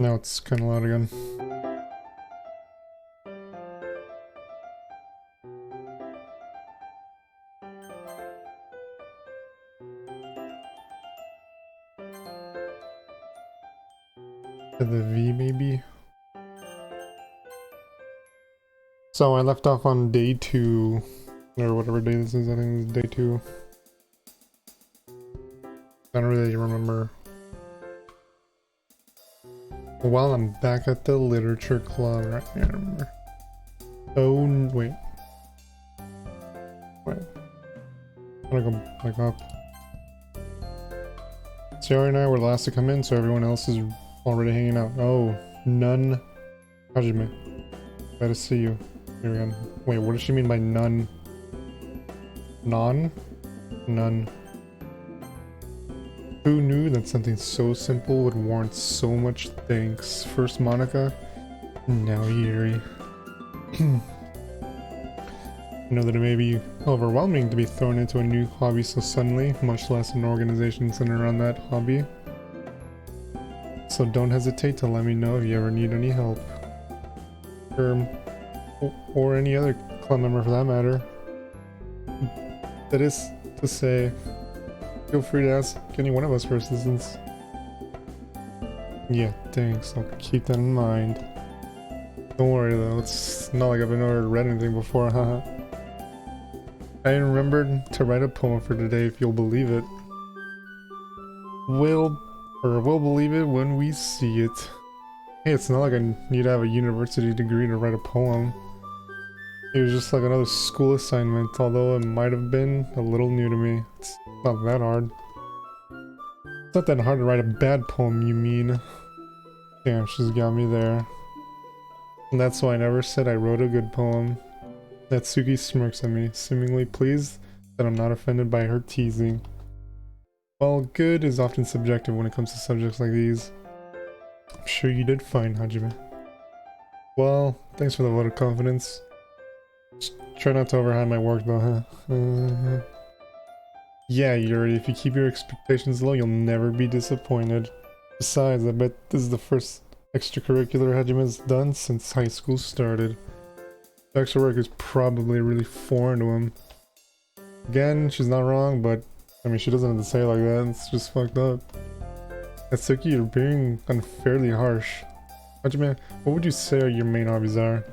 Now it's kind of loud again. To the V maybe? So I left off on day 2, or whatever day this is. I think it's day 2. I don't really remember. Well, I'm back at the literature club right now. I remember. Oh, wait. I'm gonna go back up. Sarah and I were last to come in, so everyone else is already hanging out. Oh, none. Hajime. Glad to see you. Here again. Wait, what does she mean by none? Non? None. Who knew that something so simple would warrant so much thanks? First Monica, now Yuri. I know that it may be overwhelming to be thrown into a new hobby so suddenly, much less an organization centered around that hobby. So don't hesitate to let me know if you ever need any help. Or any other club member for that matter. That is to say, feel free to ask any one of us for assistance. Yeah, thanks. I'll keep that in mind. Don't worry though, it's not like I've never read anything before, haha. I remembered to write a poem for today, if you'll believe it. We'll believe it when we see it. Hey, it's not like I need to have a university degree to write a poem. It was just like another school assignment, although it might have been a little new to me. It's not that hard. It's not that hard to write a bad poem, you mean? Damn, she's got me there. And that's why I never said I wrote a good poem. Natsuki smirks at me, seemingly pleased that I'm not offended by her teasing. Well, good is often subjective when it comes to subjects like these. I'm sure you did fine, Hajime. Well, thanks for the vote of confidence. Just try not to overhype my work though, huh? Yeah, Yuri, if you keep your expectations low, you'll never be disappointed. Besides, I bet this is the first extracurricular Hajime's done since high school started. The extra work is probably really foreign to him. Again, she's not wrong, but I mean, she doesn't have to say it like that. It's just fucked up. Natsuki, you're being unfairly harsh. Hajime, what would you say your main hobbies are?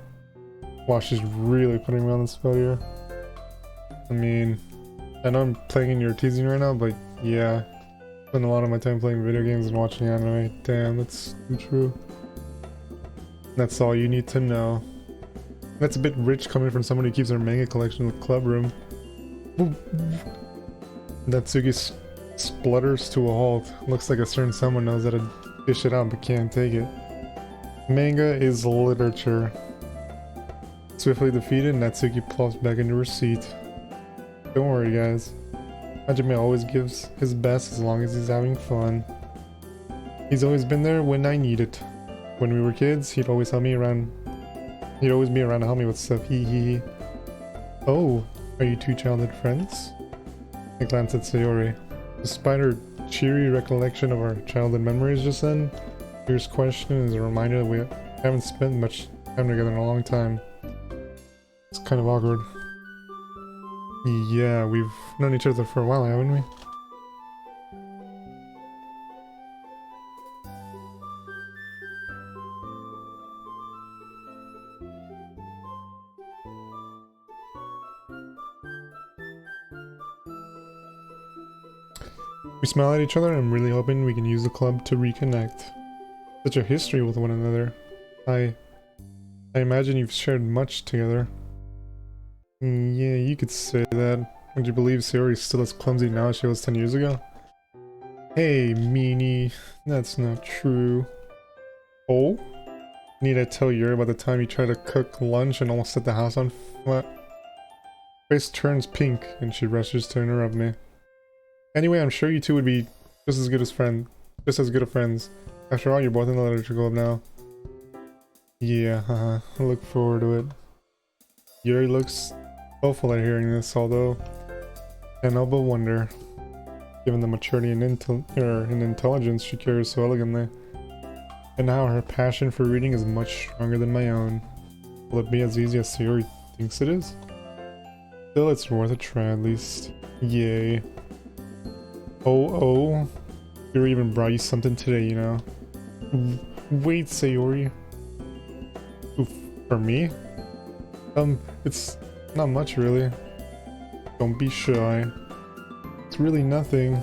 Wow, she's really putting me on the spot here. I mean, I know I'm playing and you're teasing right now, but yeah. I spend a lot of my time playing video games and watching anime. Damn, that's true. That's all you need to know. That's a bit rich coming from someone who keeps her manga collection in the club room. Natsuki splutters to a halt. Looks like a certain someone knows how to dish it out but can't take it. Manga is literature. Swiftly defeated, Natsuki plops back into her seat. Don't worry guys. Hajime always gives his best as long as he's having fun. He's always been there when I need it. When we were kids, he'd always help me around. He'd always be around to help me with stuff. Hee. Oh, are you two childhood friends? I glanced at Sayori. Despite her cheery recollection of our childhood memories just then, Yuri's question is a reminder that we haven't spent much time together in a long time. It's kind of awkward. Yeah, we've known each other for a while, haven't we? We smile at each other and I'm really hoping we can use the club to reconnect. Such a history with one another. I imagine you've shared much together. Yeah, you could say that. Would you believe Sayori's still as clumsy now as she was 10 years ago? Hey, meanie. That's not true. Oh? Need I tell Yuri about the time you tried to cook lunch and almost set the house on fire? Face turns pink and she rushes to interrupt me. Anyway, I'm sure you two would be just as good of friends. After all, you're both in the literature club now. Yeah, I look forward to it. Yuri looks hopeful at hearing this, although can't help but wonder, given the maturity and intelligence she carries so elegantly. And now her passion for reading is much stronger than my own. Will it be as easy as Sayori thinks it is? Still, it's worth a try at least. Yay. Oh, Sayori even brought you something today, you know. Wait, Sayori. Oof, for me? It's not much really. Don't be shy. It's really nothing.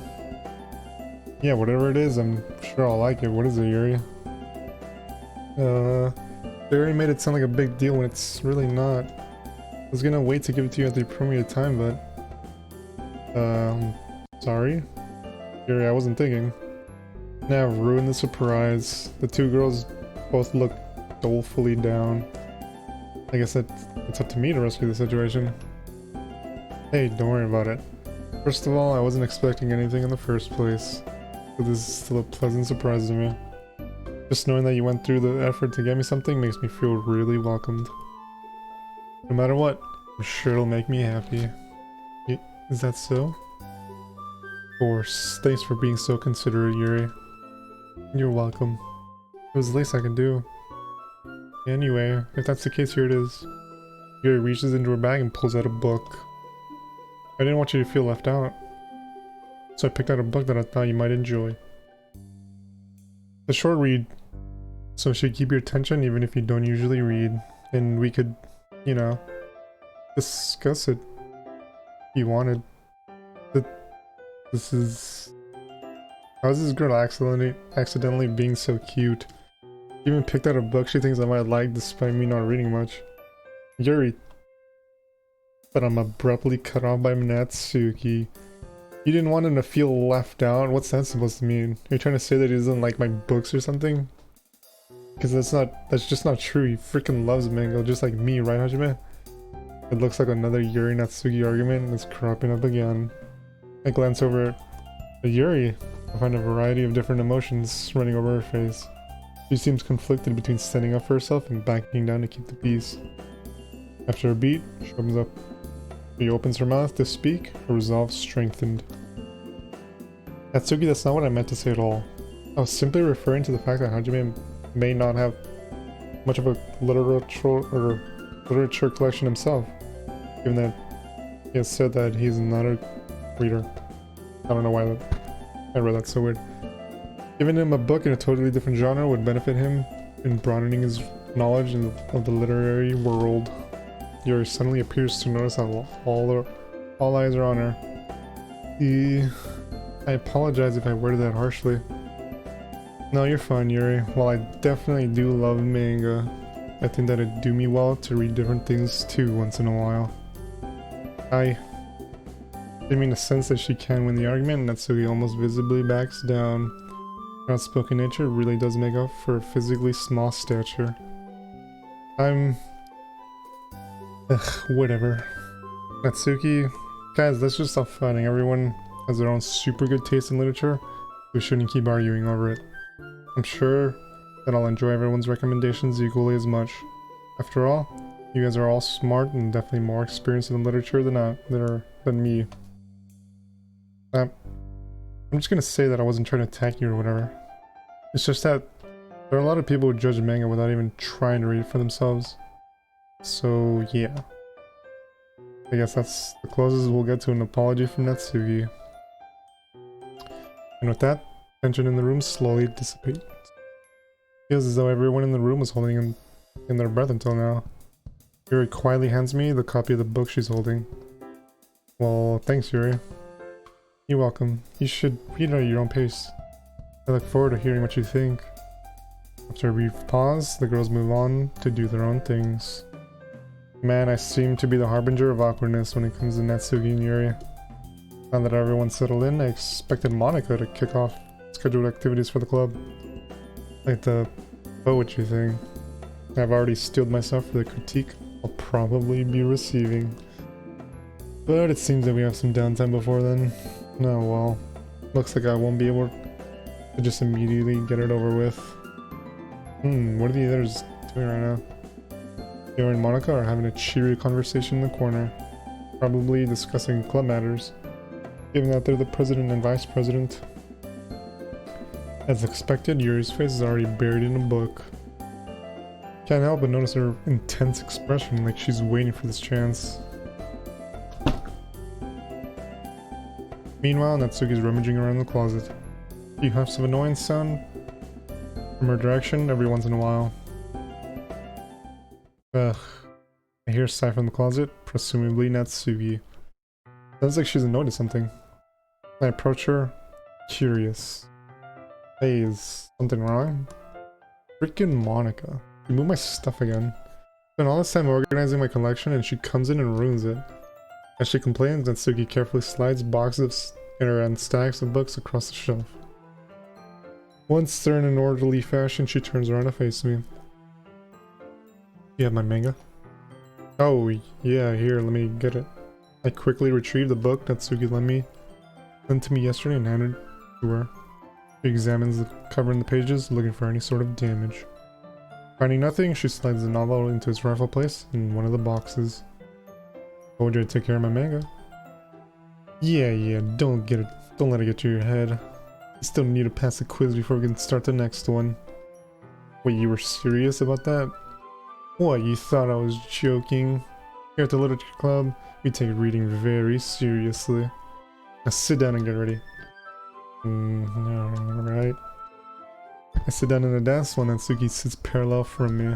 Yeah, whatever it is, I'm sure I'll like it. What is it, Yuri? They already made it sound like a big deal when it's really not. I was gonna wait to give it to you at the appropriate time, but... sorry? Yuri, I wasn't thinking. Now I've ruined the surprise. The two girls both look dolefully down. I guess it's up to me to rescue the situation. Hey, don't worry about it. First of all, I wasn't expecting anything in the first place. But this is still a pleasant surprise to me. Just knowing that you went through the effort to get me something makes me feel really welcomed. No matter what, I'm sure it'll make me happy. Is that so? Of course. Thanks for being so considerate, Yuri. You're welcome. It was the least I could do. Anyway, if that's the case, here it is. Yuri reaches into her bag and pulls out a book. I didn't want you to feel left out, so I picked out a book that I thought you might enjoy. The short read, so it should keep your attention even if you don't usually read, and we could, you know, discuss it if you wanted. This is... How is this girl accidentally being so cute? She even picked out a book she thinks I might like despite me not reading much. Yuri. But I'm abruptly cut off by Natsuki. You didn't want him to feel left out? What's that supposed to mean? Are you trying to say that he doesn't like my books or something? Because that's just not true. He freaking loves manga, just like me, right, Hajime? It looks like another Yuri Natsuki argument is cropping up again. I glance over at Yuri. I find a variety of different emotions running over her face. She seems conflicted between standing up for herself and backing down to keep the peace. After a beat, she opens up. She opens her mouth to speak, her resolve strengthened. Natsuki, that's not what I meant to say at all. I was simply referring to the fact that Hajime may not have much of a literature collection himself, given that he has said that he's not a reader. I don't know why I read that so weird. Giving him a book in a totally different genre would benefit him in broadening his knowledge of the literary world. Yuri suddenly appears to notice that all eyes are on her. I apologize if I worded that harshly. No, you're fine, Yuri. While I definitely do love manga, I think that it'd do me well to read different things too once in a while. I didn't mean to sense that she can win the argument, and Natsuki almost visibly backs down. Her outspoken nature really does make up for a physically small stature. Whatever. Natsuki, guys, let's just stop fighting. Everyone has their own super good taste in literature. We shouldn't keep arguing over it. I'm sure that I'll enjoy everyone's recommendations equally as much. After all, you guys are all smart and definitely more experienced in literature than me. I'm just gonna say that I wasn't trying to attack you or whatever. It's just that there are a lot of people who judge manga without even trying to read it for themselves. So yeah. I guess that's the closest we'll get to an apology from Natsuki. And with that, tension in the room slowly dissipates. It feels as though everyone in the room was holding in their breath until now. Yuri quietly hands me the copy of the book she's holding. Well, thanks, Yuri. You're welcome. You should read it at your own pace. I look forward to hearing what you think. After a brief pause, the girls move on to do their own things. Man, I seem to be the harbinger of awkwardness when it comes to Natsuki and Yuri. Now that everyone's settled in, I expected Monica to kick off scheduled activities for the club. Like the poetry thing. I've already steeled myself for the critique I'll probably be receiving. But it seems that we have some downtime before then. Oh well. Looks like I won't be able to just immediately get it over with. What are the others doing right now? Yo and Monica are having a cheery conversation in the corner. Probably discussing club matters. Given that they're the president and vice president. As expected, Yuri's face is already buried in a book. Can't help but notice her intense expression, like she's waiting for this chance. Meanwhile, Natsuki's rummaging around the closet. A few huffs of annoyance sound from her direction every once in a while. Ugh. I hear a sigh from the closet, presumably Natsuki. Sounds like she's annoyed at something. I approach her, curious. Hey, is something wrong? Freaking Monica. You moved my stuff again. Spent all this time organizing my collection and she comes in and ruins it. As she complains, Natsuki carefully slides boxes and stacks of books across the shelf. Once they're in an orderly fashion, she turns around to face me. You have my manga? Oh, yeah, here, let me get it. I quickly retrieve the book Natsuki lent to me yesterday and handed it to her. She examines the cover and the pages, looking for any sort of damage. Finding nothing, she slides the novel into its rightful place in one of the boxes. Told you to take care of my manga. Yeah, don't let it get to your head. You still need to pass the quiz before we can start the next one. Wait, you were serious about that? What, you thought I was joking? Here at the Literature Club, we take reading very seriously. Now sit down and get ready. Alright. I sit down in the desk while Natsuki sits parallel from me.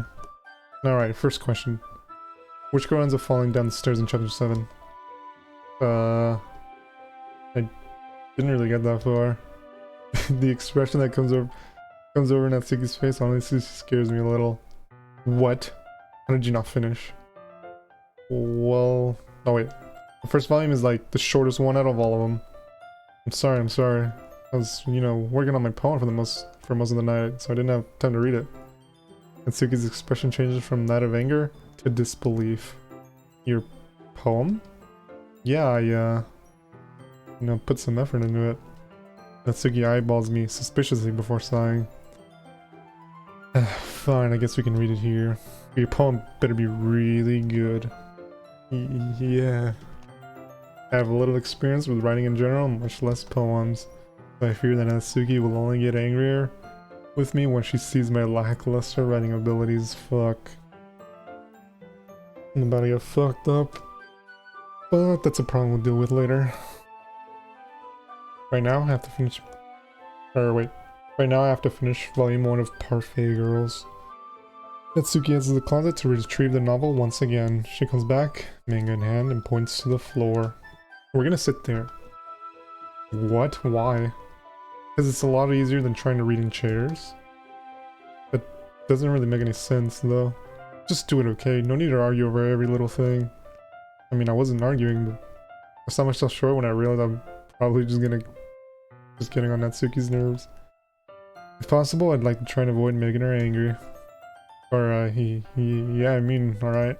Alright, first question. Which girl ends up falling down the stairs in chapter 7? I didn't really get that far. The expression that comes over Natsuki's face honestly scares me a little. What? How did you not finish? Well... oh wait. The first volume is like the shortest one out of all of them. I'm sorry. I was, working on my poem for most of the night, so I didn't have time to read it. Natsuki's expression changes from that of anger to disbelief. Your poem? Yeah, I, put some effort into it. Natsuki eyeballs me suspiciously before sighing. Fine, I guess we can read it here. Your poem better be really good. Yeah. I have a little experience with writing in general, much less poems. So I fear that Natsuki will only get angrier with me when she sees my lackluster writing abilities. Fuck. I'm about to get fucked up. But that's a problem we'll deal with later. Right now I have to finish... Right now I have to finish volume 1 of Parfait Girls. Natsuki heads to the closet to retrieve the novel once again. She comes back, manga in hand, and points to the floor. We're gonna sit there. What? Why? Because it's a lot easier than trying to read in chairs. That doesn't really make any sense though. Just do it, okay? No need to argue over every little thing. I mean, I wasn't arguing, but I saw myself short when I realized I'm probably just getting on Natsuki's nerves. If possible, I'd like to try and avoid making her angry. Or, yeah, I mean, alright.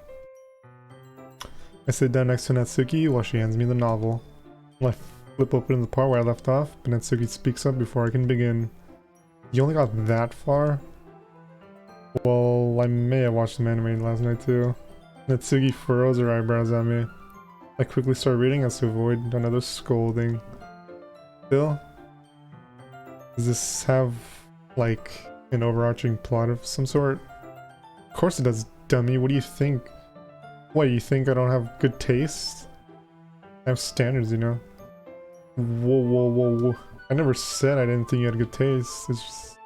I sit down next to Natsuki while she hands me the novel. I flip open the part where I left off, but Natsuki speaks up before I can begin. You only got that far? Well, I may have watched some anime last night too. Natsuki furrows her eyebrows at me. I quickly start reading as to avoid another scolding. Still? Does this have, like, an overarching plot of some sort? Of course it does, dummy. What do you think? What, you think I don't have good taste? I have standards, you know? Whoa. I never said I didn't think you had good taste. It's just...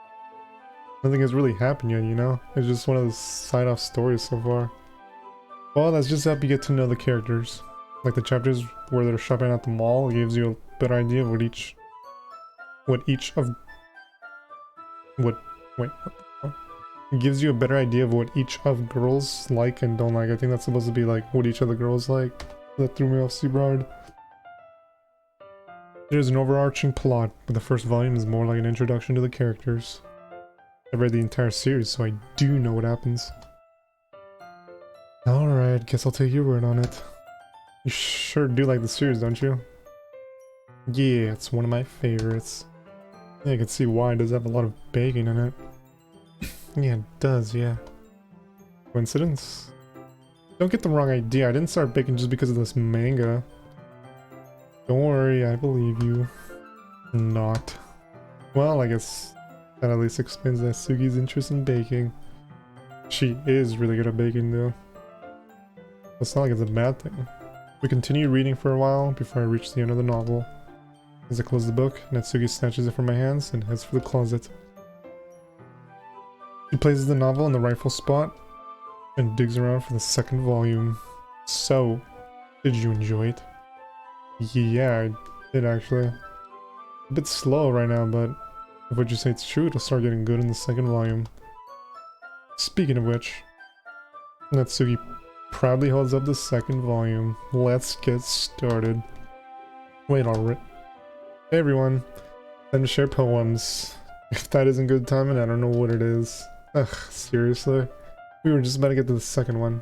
nothing has really happened yet, you know? It's just one of those side-off stories so far. Well, that's just help you get to know the characters. Like the chapters where they're shopping at the mall, it gives you a better idea of what each It gives you a better idea of what each of girls like and don't like. I think that's supposed to be like what each of the girls like. That threw me off Seabrard. There's an overarching plot, but the first volume is more like an introduction to the characters. I've read the entire series, so I do know what happens. Alright, guess I'll take your word on it. You sure do like the series, don't you? Yeah, it's one of my favorites. Yeah, I can see why. It does have a lot of bacon in it. Yeah, it does, yeah. Coincidence? Don't get the wrong idea, I didn't start baking just because of this manga. Don't worry, I believe you. Not. Well, I guess That at least explains Natsuki's interest in baking. She is really good at baking though. It's not like it's a bad thing. We continue reading for a while before I reach the end of the novel. As I close the book, Natsuki snatches it from my hands and heads for the closet. She places the novel in the rightful spot and digs around for the second volume. So, did you enjoy it? Yeah, I did actually. A bit slow right now, but if what you say it's true, it'll start getting good in the second volume. Speaking of which, Natsuki proudly holds up the second volume. Let's get started. Wait, alright. Hey everyone, time to share poems. If that isn't good timing, I don't know what it is. Ugh, seriously? We were just about to get to the second one.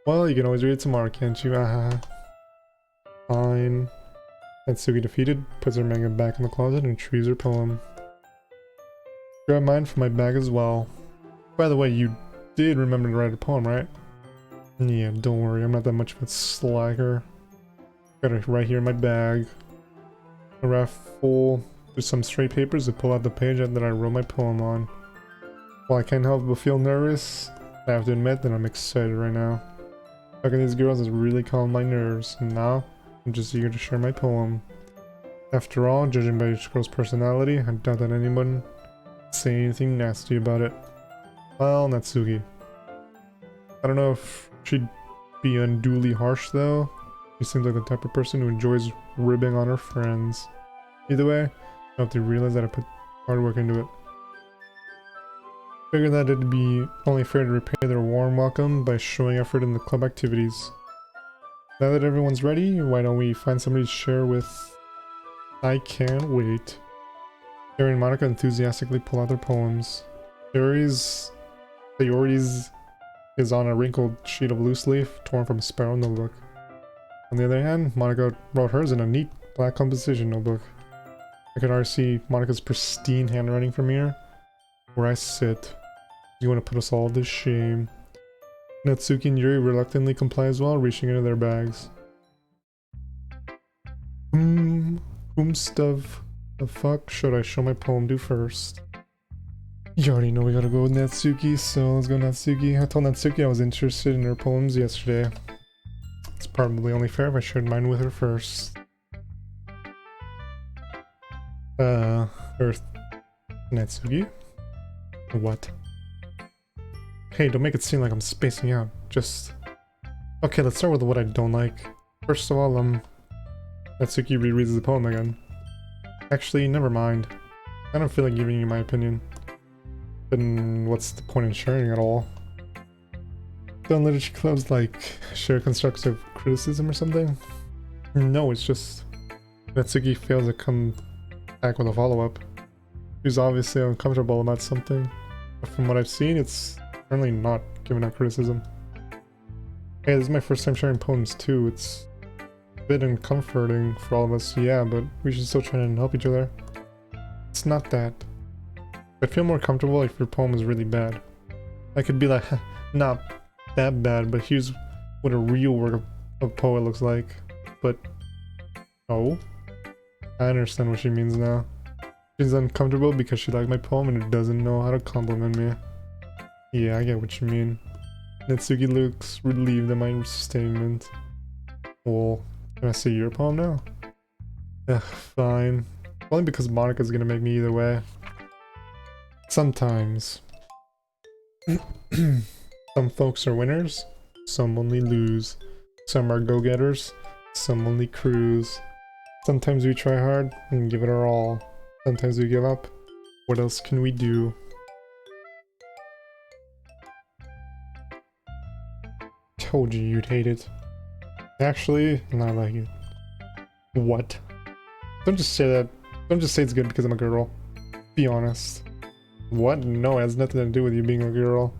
Well, you can always read it tomorrow, can't you? Fine. Natsuki defeated, puts her manga back in the closet and retrieves her poem. Grab mine from my bag as well. By the way, you did remember to write a poem, right? Yeah, don't worry, I'm not that much of a slacker. Got it right here in my bag. A raft full with some straight papers to pull out the page that I wrote my poem on. While I can't help but feel nervous, I have to admit that I'm excited right now. Talking to these girls has really calmed my nerves, and now I'm just eager to share my poem. After all, judging by each girl's personality, I doubt that anyone would say anything nasty about it. Well, Natsuki. I don't know if she'd be unduly harsh though. She seems like the type of person who enjoys ribbing on her friends. Either way, I hope they realize that I put hard work into it. Figured that it'd be only fair to repay their warm welcome by showing effort in the club activities. Now that everyone's ready, why don't we find somebody to share with? I can't wait. Harry and Monica enthusiastically pull out their poems. Harry's Theories is on a wrinkled sheet of loose leaf torn from a spiral notebook. On the other hand, Monica wrote hers in a neat black composition notebook. I can already see Monica's pristine handwriting from here. Where I sit. You want to put us all to shame. Natsuki and Yuri reluctantly comply as well, reaching into their bags. Whom stuff the fuck should I show my poem to first? You already know we gotta go with Natsuki, so let's go Natsuki. I told Natsuki I was interested in her poems yesterday. It's probably only fair if I shared mine with her first. Earth. Natsuki? What? Hey, don't make it seem like I'm spacing out. Just... Okay, let's start with what I don't like. First of all, Natsuki rereads the poem again. Actually, never mind. I don't feel like giving you my opinion. Then what's the point in sharing at all? Don't literature clubs like share constructive criticism or something? No, it's just Natsuki fails to come back with a follow-up. She's obviously uncomfortable about something, but from what I've seen, it's certainly not giving out criticism. Hey, this is my first time sharing poems too. It's a bit uncomforting for all of us, yeah, but we should still try and help each other. It's not that. I'd feel more comfortable if your poem is really bad. I could be like, not that bad, but here's what a real work of a poet looks like. But, oh, I understand what she means now. She's uncomfortable because she liked my poem and doesn't know how to compliment me. Yeah, I get what you mean. Natsuki looks relieved at my statement. Well, can I see your poem now? Ugh, fine. Only because Monica's gonna make me either way. Sometimes. Some folks are winners, some only lose. Some are go-getters, some only cruise. Sometimes we try hard and give it our all. Sometimes we give up. What else can we do? Told you you'd hate it. Actually, I like it. What? Don't just say that. Don't just say it's good because I'm a girl. Be honest. What? No, it has nothing to do with you being a girl.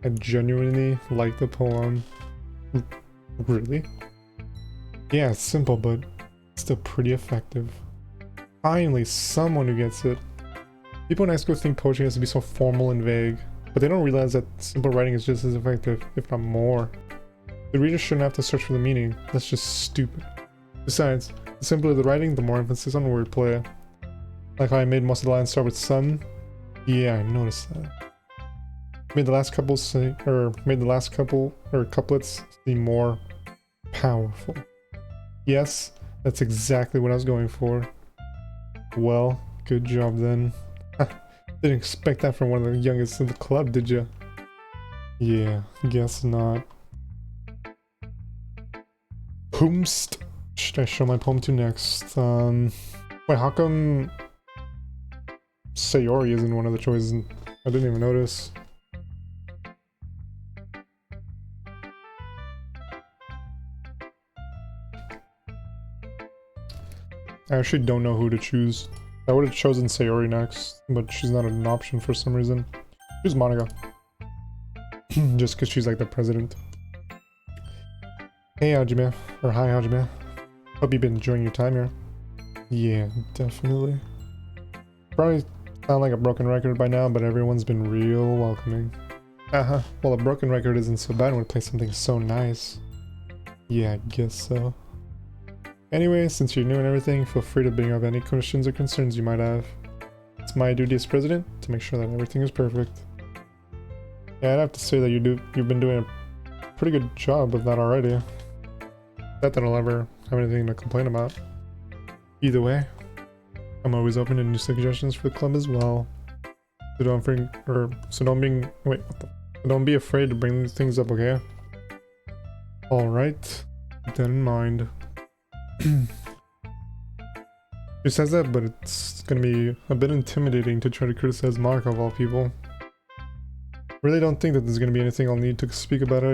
I genuinely like the poem. Really? Yeah, it's simple, but still pretty effective. Finally, someone who gets it. People in high school think poetry has to be so formal and vague, but they don't realize that simple writing is just as effective, if not more. The reader shouldn't have to search for the meaning. That's just stupid. Besides, the simpler the writing, the more emphasis on wordplay. Like how I made most of the lines start with sun. Yeah, I noticed that. Made the last couple couplets seem more powerful. Yes, that's exactly what I was going for. Well, good job then. Didn't expect that from one of the youngest in the club, did you? Yeah, guess not. Whomst should I show my poem to next? Wait, how come Sayori isn't one of the choices? I didn't even notice. I actually don't know who to choose. I would have chosen Sayori next, but she's not an option for some reason. Choose Monica. Just because she's like the president. Hey Hajime, or hi Hajime. Hope you've been enjoying your time here. Yeah, definitely. Probably sound like a broken record by now, but everyone's been real welcoming. Well, a broken record isn't so bad when we play something so nice. Yeah, I guess so. Anyway, since you're new and everything, feel free to bring up any questions or concerns you might have. It's my duty as president to make sure that everything is perfect. Yeah, I'd have to say that you've been doing a pretty good job of that already. Not that I'll ever have anything to complain about. Either way, I'm always open to new suggestions for the club as well. So don't be afraid to bring these things up, okay? Alright, keep that in mind. She says that, but it's gonna be a bit intimidating to try to criticize Monica of all people. Really don't think that there's gonna be anything I'll need to speak about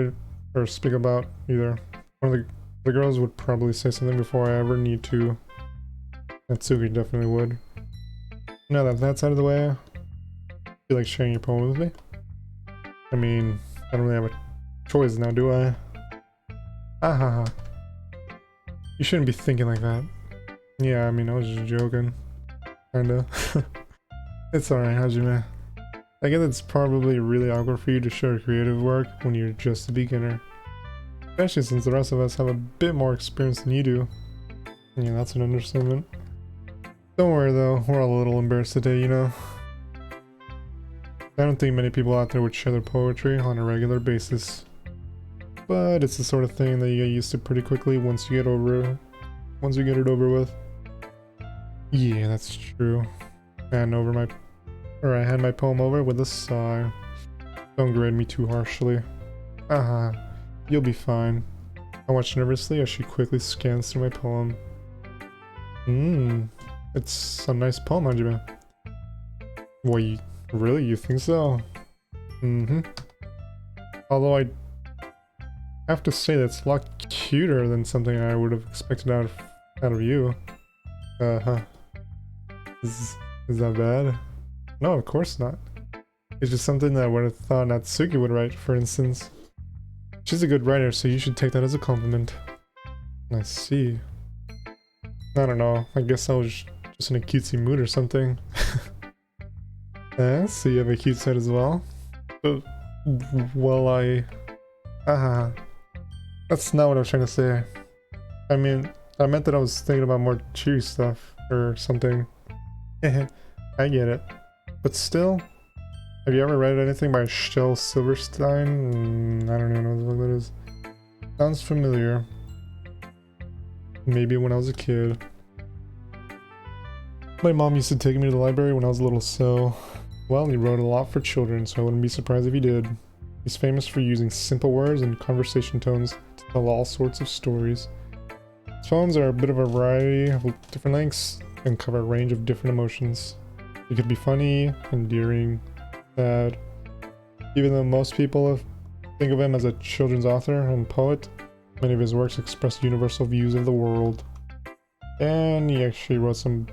either. One of the girls would probably say something before I ever need to. Natsuki definitely would. Now that that's out of the way, feel like sharing your poem with me? I mean, I don't really have a choice now, do I? Ahaha. You shouldn't be thinking like that. Yeah, I mean, I was just joking. Kinda. It's alright, Hajime. I guess it's probably really awkward for you to share creative work when you're just a beginner. Especially since the rest of us have a bit more experience than you do. Yeah, that's an understatement. Don't worry though, we're all a little embarrassed today, you know? I don't think many people out there would share their poetry on a regular basis. But it's the sort of thing that you get used to pretty quickly once you get it over with. Yeah, that's true. I hand my poem over with a sigh. Don't grade me too harshly. You'll be fine. I watch nervously as she quickly scans through my poem. It's a nice poem, Hajime. Well, you think so? Although I have to say that's a lot cuter than something I would have expected out of you. Is that bad? No, of course not. It's just something that I would have thought Natsuki would write, for instance. She's a good writer, so you should take that as a compliment. I see. I don't know, I guess I was just in a cutesy mood or something. So you have a cute side as well? Well, that's not what I was trying to say. I mean, I meant that I was thinking about more cheery stuff or something. I get it. But still, have you ever read anything by Shel Silverstein? I don't even know what that is. Sounds familiar. Maybe when I was a kid. My mom used to take me to the library when I was little, so... Well, he wrote a lot for children, so I wouldn't be surprised if he did. He's famous for using simple words and conversation tones to tell all sorts of stories. His poems are a bit of a variety of different lengths and cover a range of different emotions. It could be funny, endearing, sad. Even though most people think of him as a children's author and poet, many of his works express universal views of the world. And he actually wrote some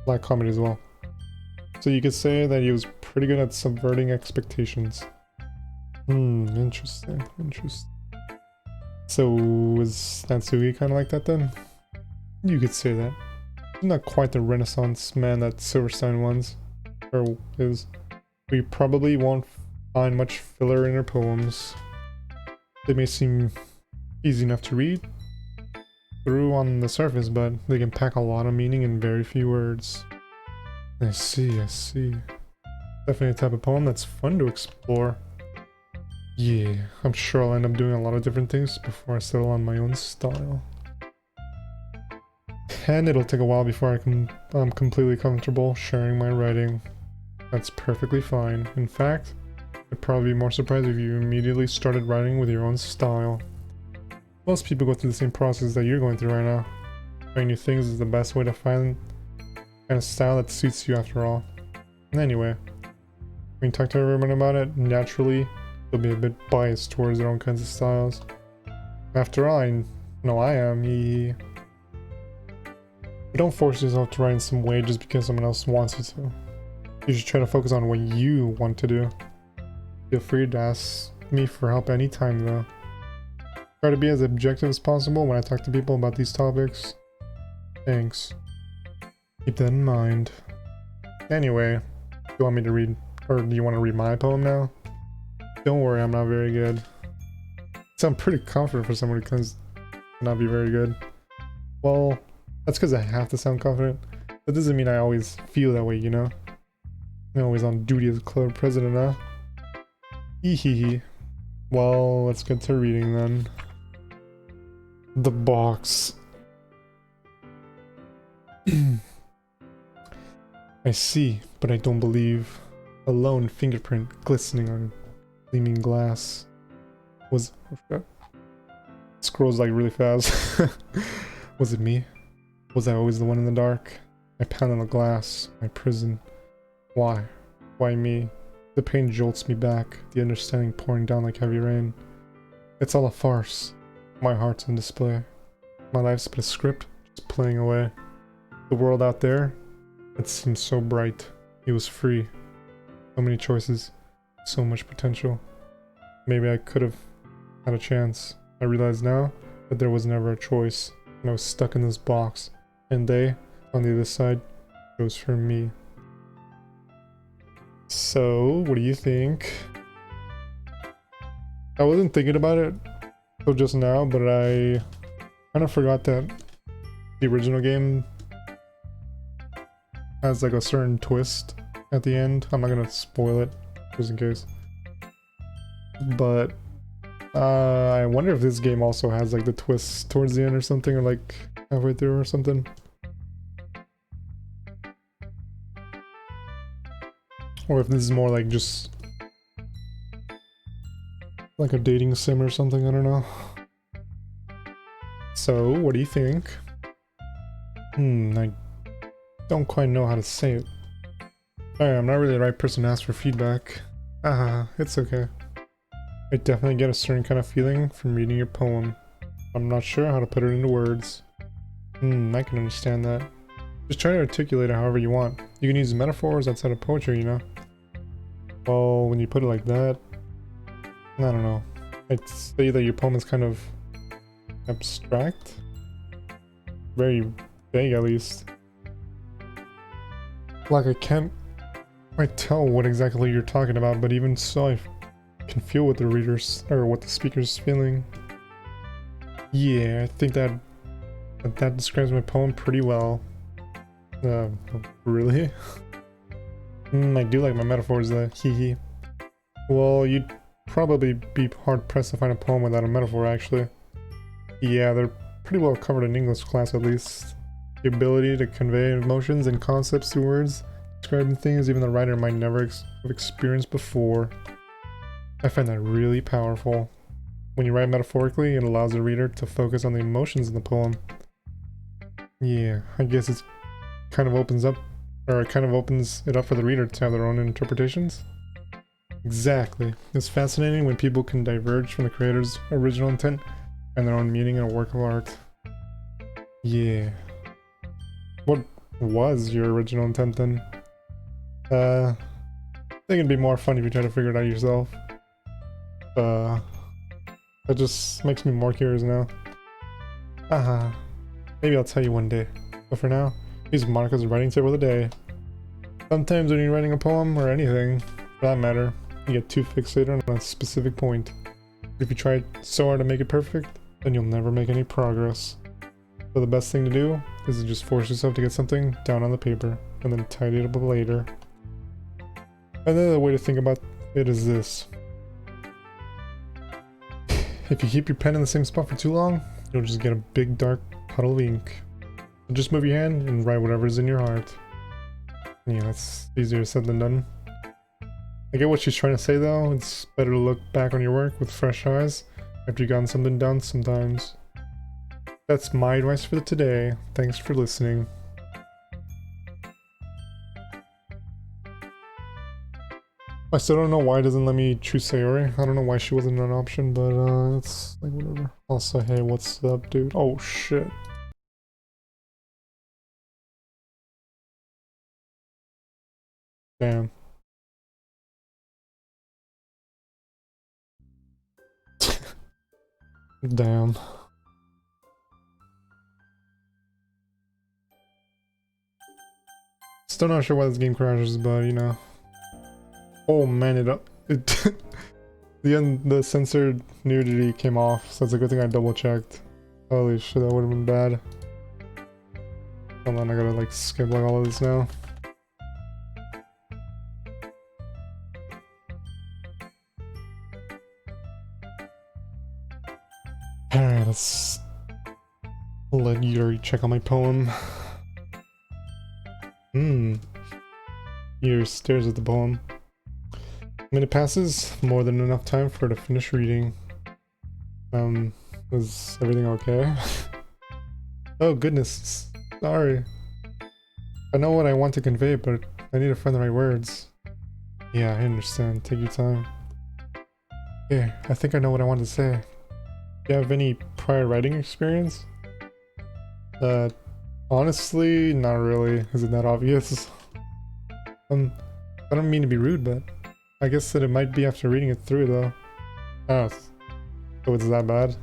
black comedy as well. So you could say that he was pretty good at subverting expectations. Interesting. So is Natsuki kind of like that then? You could say that. He's not quite the Renaissance man that Silverstein is. We probably won't find much filler in her poems. They may seem easy enough to read through on the surface, but they can pack a lot of meaning in very few words. I see, I see. Definitely a type of poem that's fun to explore. Yeah, I'm sure I'll end up doing a lot of different things before I settle on my own style. And it'll take a while before I'm completely comfortable sharing my writing. That's perfectly fine. In fact, I'd probably be more surprised if you immediately started writing with your own style. Most people go through the same process that you're going through right now. Trying new things is the best way to find kind of style that suits you after all. And anyway, when you talk to everyone about it, naturally, they'll be a bit biased towards their own kinds of styles. After all, I know I am. But don't force yourself to write in some way just because someone else wants you to. You should try to focus on what you want to do. Feel free to ask me for help anytime though. Try to be as objective as possible when I talk to people about these topics. Thanks. Keep that in mind. Anyway, do you want me to read, or do you want to read my poem now? Don't worry, I'm not very good. I sound pretty confident for someone who claims to not be very good. Well, that's because I have to sound confident. That doesn't mean I always feel that way, you know? I'm always on duty as club president, huh? Hehehe. Well, let's get to reading then. The box. I see, but I don't believe. A lone fingerprint glistening on gleaming glass. Was... Scrolls like really fast. Was it me? Was I always the one in the dark? I pound on the glass. My prison. Why? Why me? The pain jolts me back, the understanding pouring down like heavy rain. It's all a farce. My heart's on display. My life's but a script, just playing away. The world out there, it seemed so bright. It was free. So many choices. So much potential. Maybe I could have had a chance. I realize now that there was never a choice. And I was stuck in this box. And they, on the other side, chose for me. So, what do you think? I wasn't thinking about it till just now, but I kind of forgot that the original game has like a certain twist at the end. I'm not gonna spoil it, just in case. But I wonder if this game also has like the twist towards the end or something, or like halfway through or something. Or if this is more like just like a dating sim or something, I don't know. So, what do you think? I don't quite know how to say it. Sorry, I'm not really the right person to ask for feedback. It's okay. I definitely get a certain kind of feeling from reading your poem. I'm not sure how to put it into words. I can understand that. Just try to articulate it however you want. You can use metaphors outside of poetry, you know? Well, when you put it like that, I don't know. I'd say that your poem is kind of abstract. Very vague, at least. Like, I can't quite tell what exactly you're talking about, but even so, I can feel what the reader's, or what the speaker's feeling. Yeah, I think that describes my poem pretty well. Really? I do like my metaphors though, hee. Well, you'd probably be hard-pressed to find a poem without a metaphor, actually. Yeah, they're pretty well covered in English class, at least. The ability to convey emotions and concepts through words, describing things even the writer might never have experienced before. I find that really powerful. When you write metaphorically, it allows the reader to focus on the emotions in the poem. Yeah, I guess it kind of opens it up for the reader to have their own interpretations. Exactly. It's fascinating when people can diverge from the creator's original intent and their own meaning in a work of art. Yeah. What was your original intent then? I think it'd be more fun if you try to figure it out yourself. That just makes me more curious now. Maybe I'll tell you one day. But for now, use Monica's writing tip of the day. Sometimes when you're writing a poem, or anything, for that matter, you get too fixated on a specific point. If you try so hard to make it perfect, then you'll never make any progress. So the best thing to do is to just force yourself to get something down on the paper and then tidy it up later. Another way to think about it is this. If you keep your pen in the same spot for too long, you'll just get a big dark puddle of ink. So just move your hand and write whatever's in your heart. Yeah, that's easier said than done. I get what she's trying to say though. It's better to look back on your work with fresh eyes after you've gotten something done sometimes. That's my advice for today. Thanks for listening. I still don't know why it doesn't let me choose Sayori. I don't know why she wasn't an option, but it's like whatever. Also, hey, what's up, dude? Oh shit. Damn. Damn. Still not sure why this game crashes, but you know. Oh man, the censored nudity came off, so it's a good thing I double checked. Holy shit, that would have been bad. Hold on, I gotta like skip like all of this now. Alright, let's let Yuri check on my poem. Yuri stares at the poem. A minute passes, more than enough time for her to finish reading. Was everything okay? Oh goodness, sorry. I know what I want to convey, but I need to find the right words. Yeah, I understand. Take your time. Okay, I think I know what I want to say. Do you have any prior writing experience? Honestly, not really. Is it that obvious? I don't mean to be rude, but I guess that it might be after reading it through, though. Oh, so it's that bad?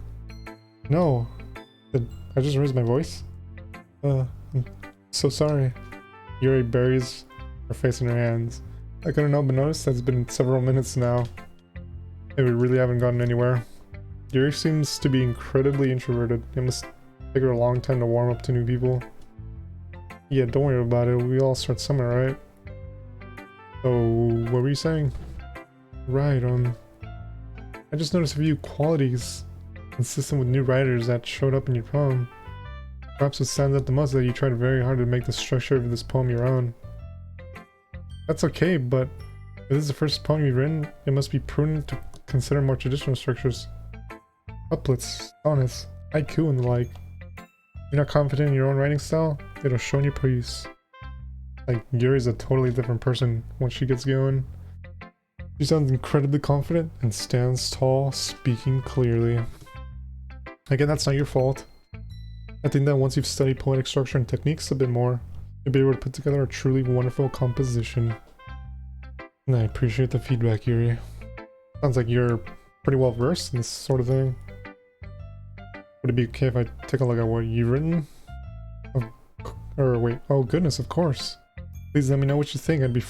No. Did I just raise my voice? I'm so sorry. Yuri buries her face in her hands. I couldn't help but notice that it's been several minutes now. And we really haven't gotten anywhere. Yuri seems to be incredibly introverted. It must take her a long time to warm up to new people. Yeah, don't worry about it. We all start somewhere, right? So, what were you saying? Right, I just noticed a few qualities consistent with new writers that showed up in your poem. Perhaps what stands out the most is that you tried very hard to make the structure of this poem your own. That's okay, but if this is the first poem you've written, it must be prudent to consider more traditional structures. Couplets, sonnets, haiku, and the like. You're not confident in your own writing style? It'll show in your piece. Like, Yuri's a totally different person once she gets going. She sounds incredibly confident and stands tall, speaking clearly. Again, that's not your fault. I think that once you've studied poetic structure and techniques a bit more, you'll be able to put together a truly wonderful composition. And I appreciate the feedback, Yuri. Sounds like you're pretty well versed in this sort of thing. Would it be okay if I take a look at what you've written? Or wait, oh goodness, of course. Please let me know what you think. I'd be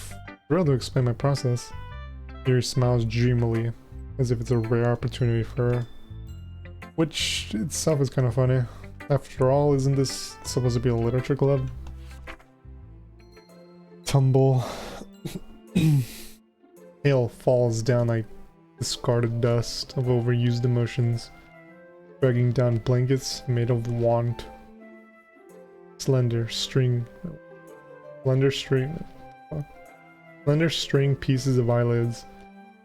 thrilled to explain my process. Yuri smiles dreamily, as if it's a rare opportunity for her. Which itself is kind of funny. After all, isn't this supposed to be a literature club? Tumble. Hail falls down like discarded dust of overused emotions, dragging down blankets made of want. Slender string pieces of eyelids,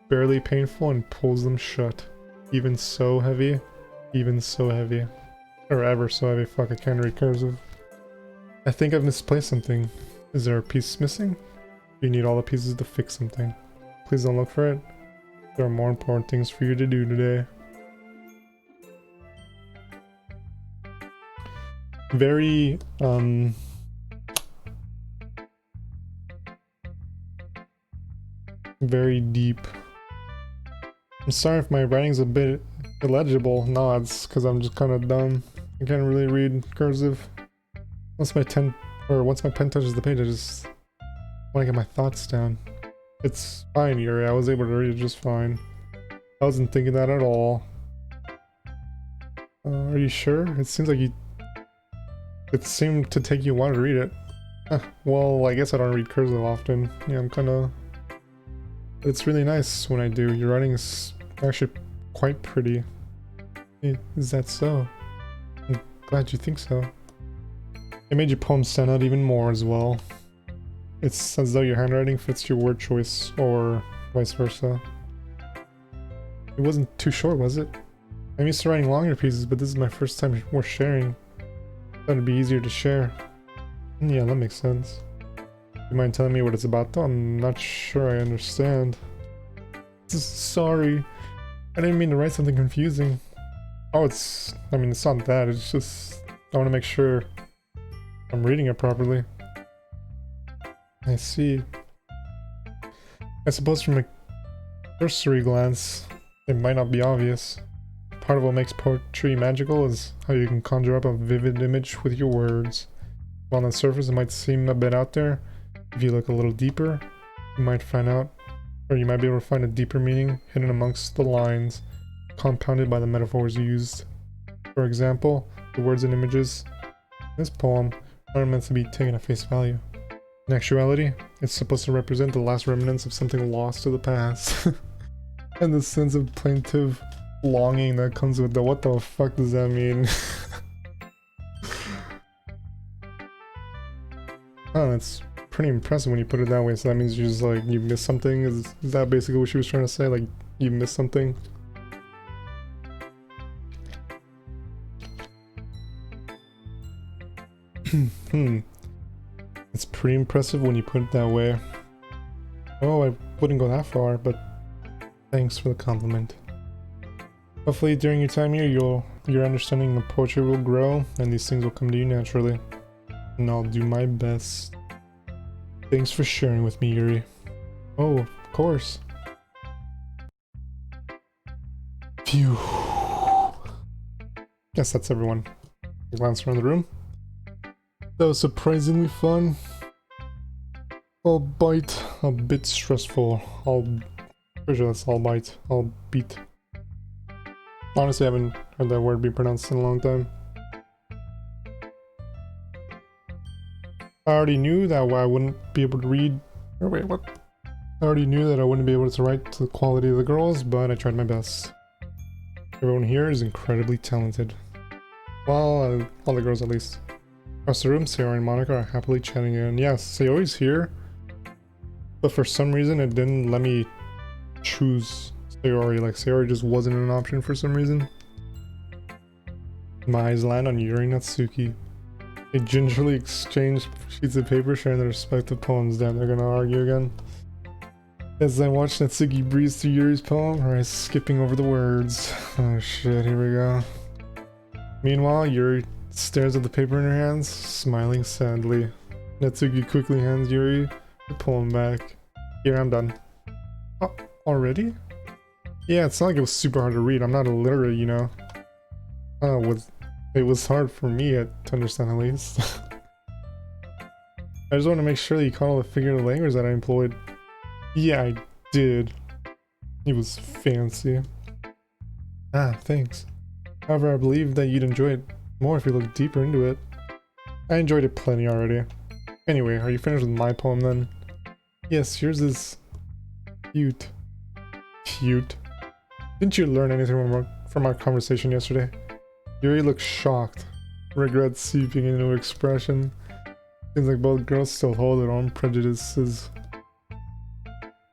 barely painful, and pulls them shut. Even so heavy. Or ever so heavy. Fuck, I can't read cursive. I think I've misplaced something. Is there a piece missing? You need all the pieces to fix something. Please don't look for it. There are more important things for you to do today. Very, very deep. I'm sorry if my writing's a bit illegible. No, it's because I'm just kind of dumb. I can't really read cursive. Once my pen touches the page, I just want to get my thoughts down. It's fine, Yuri. I was able to read it just fine. I wasn't thinking that at all. Are you sure? It seems like you It seemed to take you a while to read it. Well, I guess I don't read cursive often. Yeah, I'm kinda... It's really nice when I do. Your writing is actually quite pretty. Is that so? I'm glad you think so. It made your poem stand out even more as well. It's as though your handwriting fits your word choice, or vice versa. It wasn't too short, was it? I'm used to writing longer pieces, but this is my first time we're sharing. Thought it'd be easier to share. Yeah, that makes sense. You mind telling me what it's about though? I'm not sure I understand. Sorry. I didn't mean to write something confusing. Oh, it's not that. It's just... I want to make sure I'm reading it properly. I see. I suppose from a cursory glance, it might not be obvious. Part of what makes poetry magical is how you can conjure up a vivid image with your words. While on the surface it might seem a bit out there, if you look a little deeper, you might find out, or you might be able to find a deeper meaning hidden amongst the lines, compounded by the metaphors used. For example, the words and images in this poem aren't meant to be taken at face value. In actuality, it's supposed to represent the last remnants of something lost to the past. And the sense of plaintive longing that comes with the what the fuck does that mean? Oh, that's pretty impressive when you put it that way. So that means you just like, you missed something? Is that basically what she was trying to say? Like, you missed something? It's pretty impressive when you put it that way. Oh, I wouldn't go that far, but thanks for the compliment. Hopefully during your time here, your understanding of poetry will grow, and these things will come to you naturally. And I'll do my best. Thanks for sharing with me, Yuri. Oh, of course. Phew. Guess that's everyone. Glance around the room. That was surprisingly fun. Albeit a bit stressful. Pretty sure that's albeit. Albeit. Honestly, I haven't heard that word be pronounced in a long time. I already knew that I wouldn't be able to read. Or wait, what? I already knew that I wouldn't be able to write to the quality of the girls, but I tried my best. Everyone here is incredibly talented. Well, all the girls at least. Across the room, Sayori and Monica are happily chatting in. Yes, Sayori's here, but for some reason it didn't let me choose Sayori. Like, Sayori just wasn't an option for some reason. My eyes land on Yuri and Natsuki. They gingerly exchange sheets of paper sharing their respective poems. Damn, they're gonna argue again. As I watch Natsuki breeze through Yuri's poem, her eyes skipping over the words. Oh shit, here we go. Meanwhile, Yuri stares at the paper in her hands, smiling sadly. Natsuki quickly hands Yuri the poem back. Here, I'm done. Oh, already? Yeah, it's not like it was super hard to read. I'm not illiterate, you know. It was hard for me to understand at least. I just want to make sure that you caught all the figurative language that I employed. Yeah, I did. It was fancy. Ah, thanks. However, I believe that you'd enjoy it more if you looked deeper into it. I enjoyed it plenty already. Anyway, are you finished with my poem then? Yes, yours is... cute. Cute. Didn't you learn anything from our conversation yesterday? Yuri looks shocked, regret seeping into her expression. Seems like both girls still hold their own prejudices,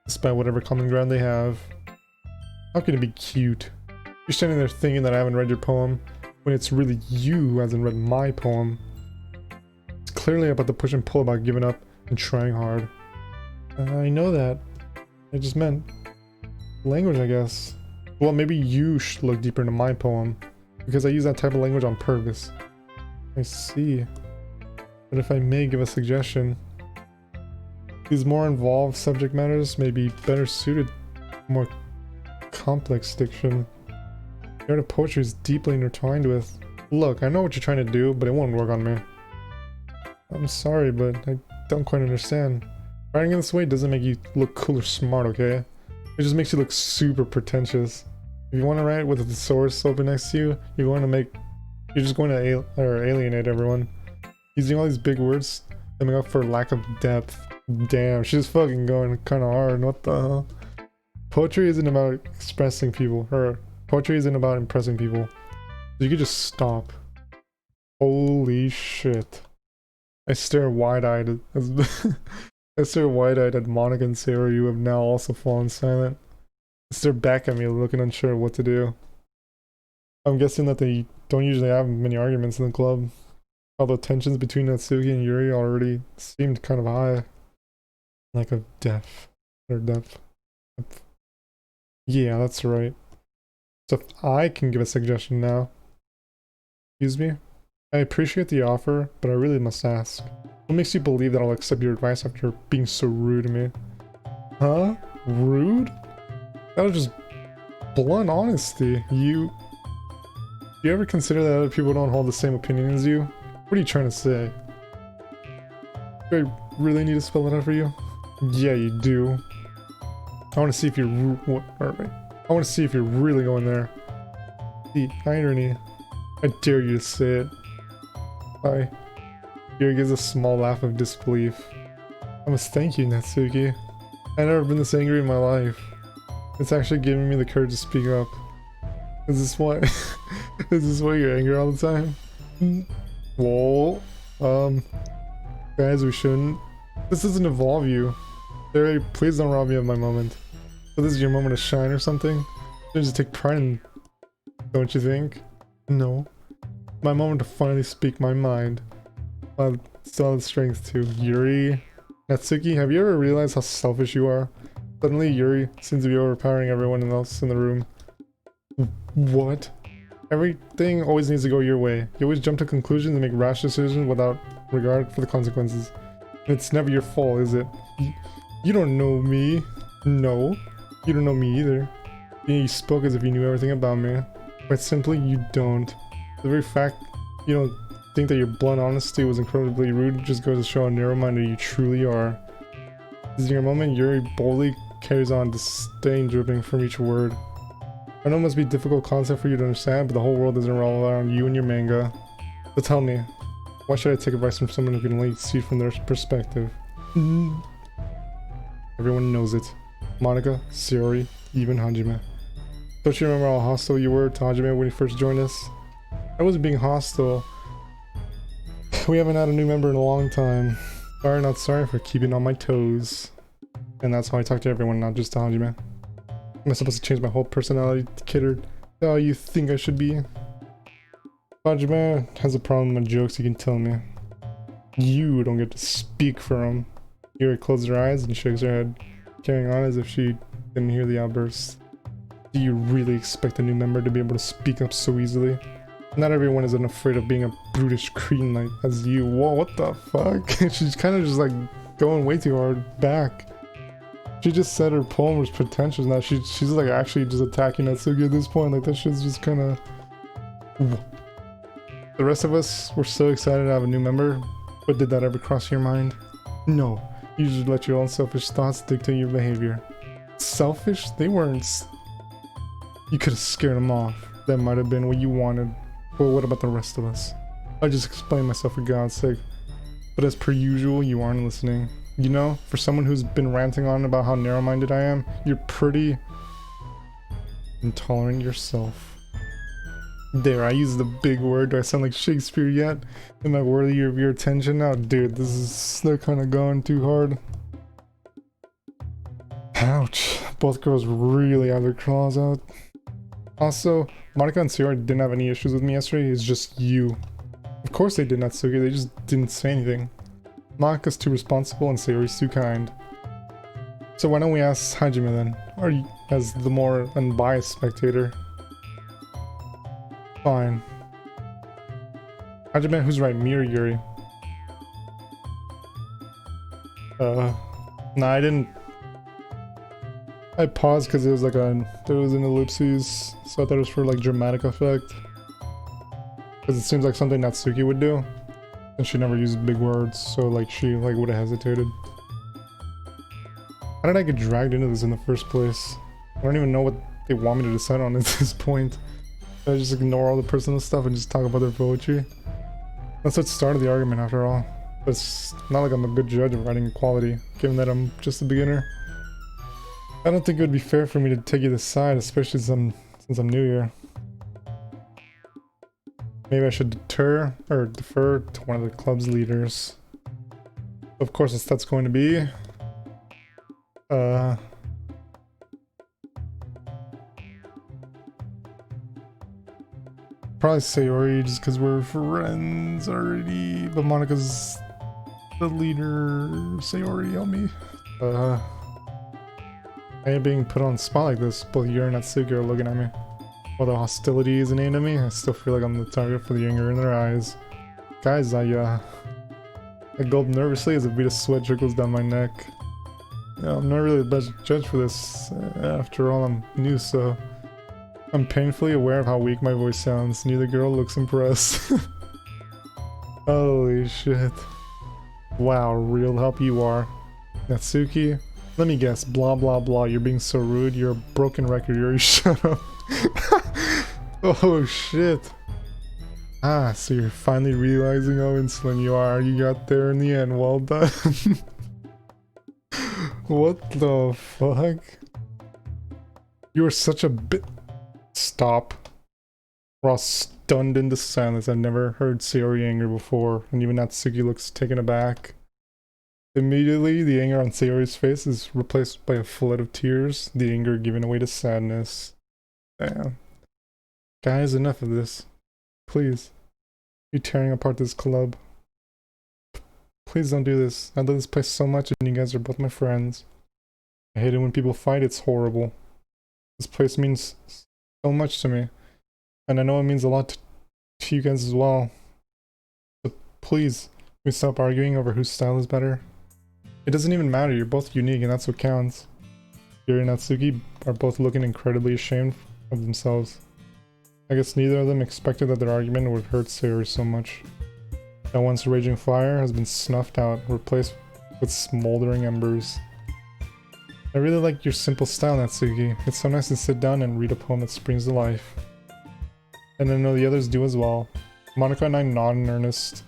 despite whatever common ground they have. How can it be cute? You're standing there thinking that I haven't read your poem, when it's really you who hasn't read my poem. It's clearly about the push and pull about giving up and trying hard. I know that. I just meant language, I guess. Well, maybe you should look deeper into my poem, because I use that type of language on purpose. I see. But if I may give a suggestion, these more involved subject matters may be better suited to more complex diction. The art of poetry is deeply intertwined with... Look, I know what you're trying to do, but it won't work on me. I'm sorry, but I don't quite understand. Writing in this way doesn't make you look cool or smart, okay? It just makes you look super pretentious. If you want to write with the source open next to you, you're just going to alienate everyone. Using all these big words, coming up for lack of depth. Damn, she's fucking going kind of hard. What the hell? Poetry isn't about expressing people, or poetry isn't about impressing people. So you could just stop. Holy shit. I stare wide-eyed I stare wide-eyed at Monica and Sarah, who have now also fallen silent. They stare back at me, looking unsure of what to do. I'm guessing that they don't usually have many arguments in the club, although tensions between Natsuki and Yuri already seemed kind of high. Like a depth. Or depth. Yeah, that's right. So if I can give a suggestion now. Excuse me? I appreciate the offer, but I really must ask. What makes you believe that I'll accept your advice after being so rude to me? Huh? Rude? That was just blunt honesty. Do you ever consider that other people don't hold the same opinion as you? What are you trying to say? Do I really need to spell it out for you? Yeah, you do. I want to see if you're alright. I want to see if you're really going there. The irony. I dare you to say it. Hi. Yuri gives a small laugh of disbelief. I must thank you, Natsuki. I've never been this angry in my life. It's actually giving me the courage to speak up. Is this why? Is this why you're angry all the time? Whoa. Guys, we shouldn't. This doesn't involve you. Barry, please don't rob me of my moment. So this is your moment to shine or something? You just take pride in, don't you think? No. My moment to finally speak my mind. I still have the strength to. Yuri. Natsuki, have you ever realized how selfish you are? Suddenly Yuri seems to be overpowering everyone else in the room. What? Everything always needs to go your way. You always jump to conclusions and make rash decisions without regard for the consequences. And it's never your fault, is it? You don't know me. No. You don't know me either. You spoke as if you knew everything about me. Quite simply, you don't. The very fact you don't think that your blunt honesty was incredibly rude just goes to show how narrow-minded you truly are. This is your moment, Yuri boldly carries on, disdain dripping from each word. I know it must be a difficult concept for you to understand, but the whole world doesn't revolve around you and your manga. So tell me, why should I take advice from someone who can only see from their perspective? Everyone knows it. Monica, Sayori, even Hajime. Don't you remember how hostile you were to Hajime when you first joined us? I wasn't being hostile. We haven't had a new member in a long time. Sorry, not sorry for keeping on my toes. And that's how I talk to everyone, not just to Hajime. Am I supposed to change my whole personality to cater to how you think I should be? Hajime has a problem with my jokes, you can tell me. You don't get to speak for him. Yuri closes her eyes and shakes her head, carrying on as if she didn't hear the outburst. Do you really expect a new member to be able to speak up so easily? Not everyone isn't afraid of being a brutish cretin like as you. Whoa, what the fuck? She's kind of just like going way too hard back. She just said her poem was pretentious. Now she's like actually just attacking Natsuki at this point. Like that shit's just kind of. The rest of us were so excited to have a new member, but did that ever cross your mind? No. You just let your own selfish thoughts dictate your behavior. Selfish? They weren't. You could have scared them off. That might have been what you wanted. But what about the rest of us? I just explained myself for God's sake. But as per usual, you aren't listening. You know, for someone who's been ranting on about how narrow-minded I am, you're pretty intolerant yourself. There, I used the big word. Do I sound like Shakespeare yet? Am I worthy of your attention now? Dude, they're kind of going too hard. Ouch. Both girls really have their claws out. Also, Monica and Sayori didn't have any issues with me yesterday, it's just you. Of course they did, Natsuki, they just didn't say anything. Monika's too responsible and Sayori's too kind. So why don't we ask Hajime then, or as the more unbiased spectator? Fine. Hajime, who's right, me or Yuri? Nah, I didn't. I paused because it was like there was an ellipses, so I thought it was for like dramatic effect. Because it seems like something Natsuki would do. And she never used big words, so like she like would have hesitated. How did I get dragged into this in the first place? I don't even know what they want me to decide on at this point. Should I just ignore all the personal stuff and just talk about their poetry? That's what started the argument after all. But it's not like I'm a good judge of writing quality, given that I'm just a beginner. I don't think it would be fair for me to take either side, especially since I'm new here. Maybe I should defer to one of the club's leaders. Of course, that's going to be probably Sayori, just because we're friends already. But Monika's the leader. Sayori, help me. I am being put on the spot like this. Both Yuri and Natsuki are looking at me. While the hostility isn't aimed at me, I still feel like I'm the target for the anger in their eyes. Guys, I gulp nervously as a bead of sweat trickles down my neck. Yeah, I'm not really the best judge for this. After all, I'm new, so I'm painfully aware of how weak my voice sounds. Neither girl looks impressed. Holy shit. Wow, real help you are. Natsuki, let me guess, blah blah blah, you're being so rude, you're a broken record, Yuri, shut up. Oh shit. Ah, so you're finally realizing how insolent you are. You got there in the end, well done. What the fuck? You are such a bit. Stop. We're all stunned into silence. I've never heard Sayori anger before, and even Natsuki looks taken aback. Immediately, the anger on Sayori's face is replaced by a flood of tears, the anger giving way to sadness. Damn. Guys, enough of this. Please. You're tearing apart this club. Please don't do this. I love this place so much and you guys are both my friends. I hate it when people fight, it's horrible. This place means so much to me. And I know it means a lot to you guys as well. So please, we stop arguing over whose style is better. It doesn't even matter, you're both unique and that's what counts. Yuri and Natsuki are both looking incredibly ashamed of themselves. I guess neither of them expected that their argument would hurt Sayori so much. That once raging fire has been snuffed out, replaced with smoldering embers. I really like your simple style, Natsuki. It's so nice to sit down and read a poem that springs to life. And I know the others do as well. Monika and I nod in earnest,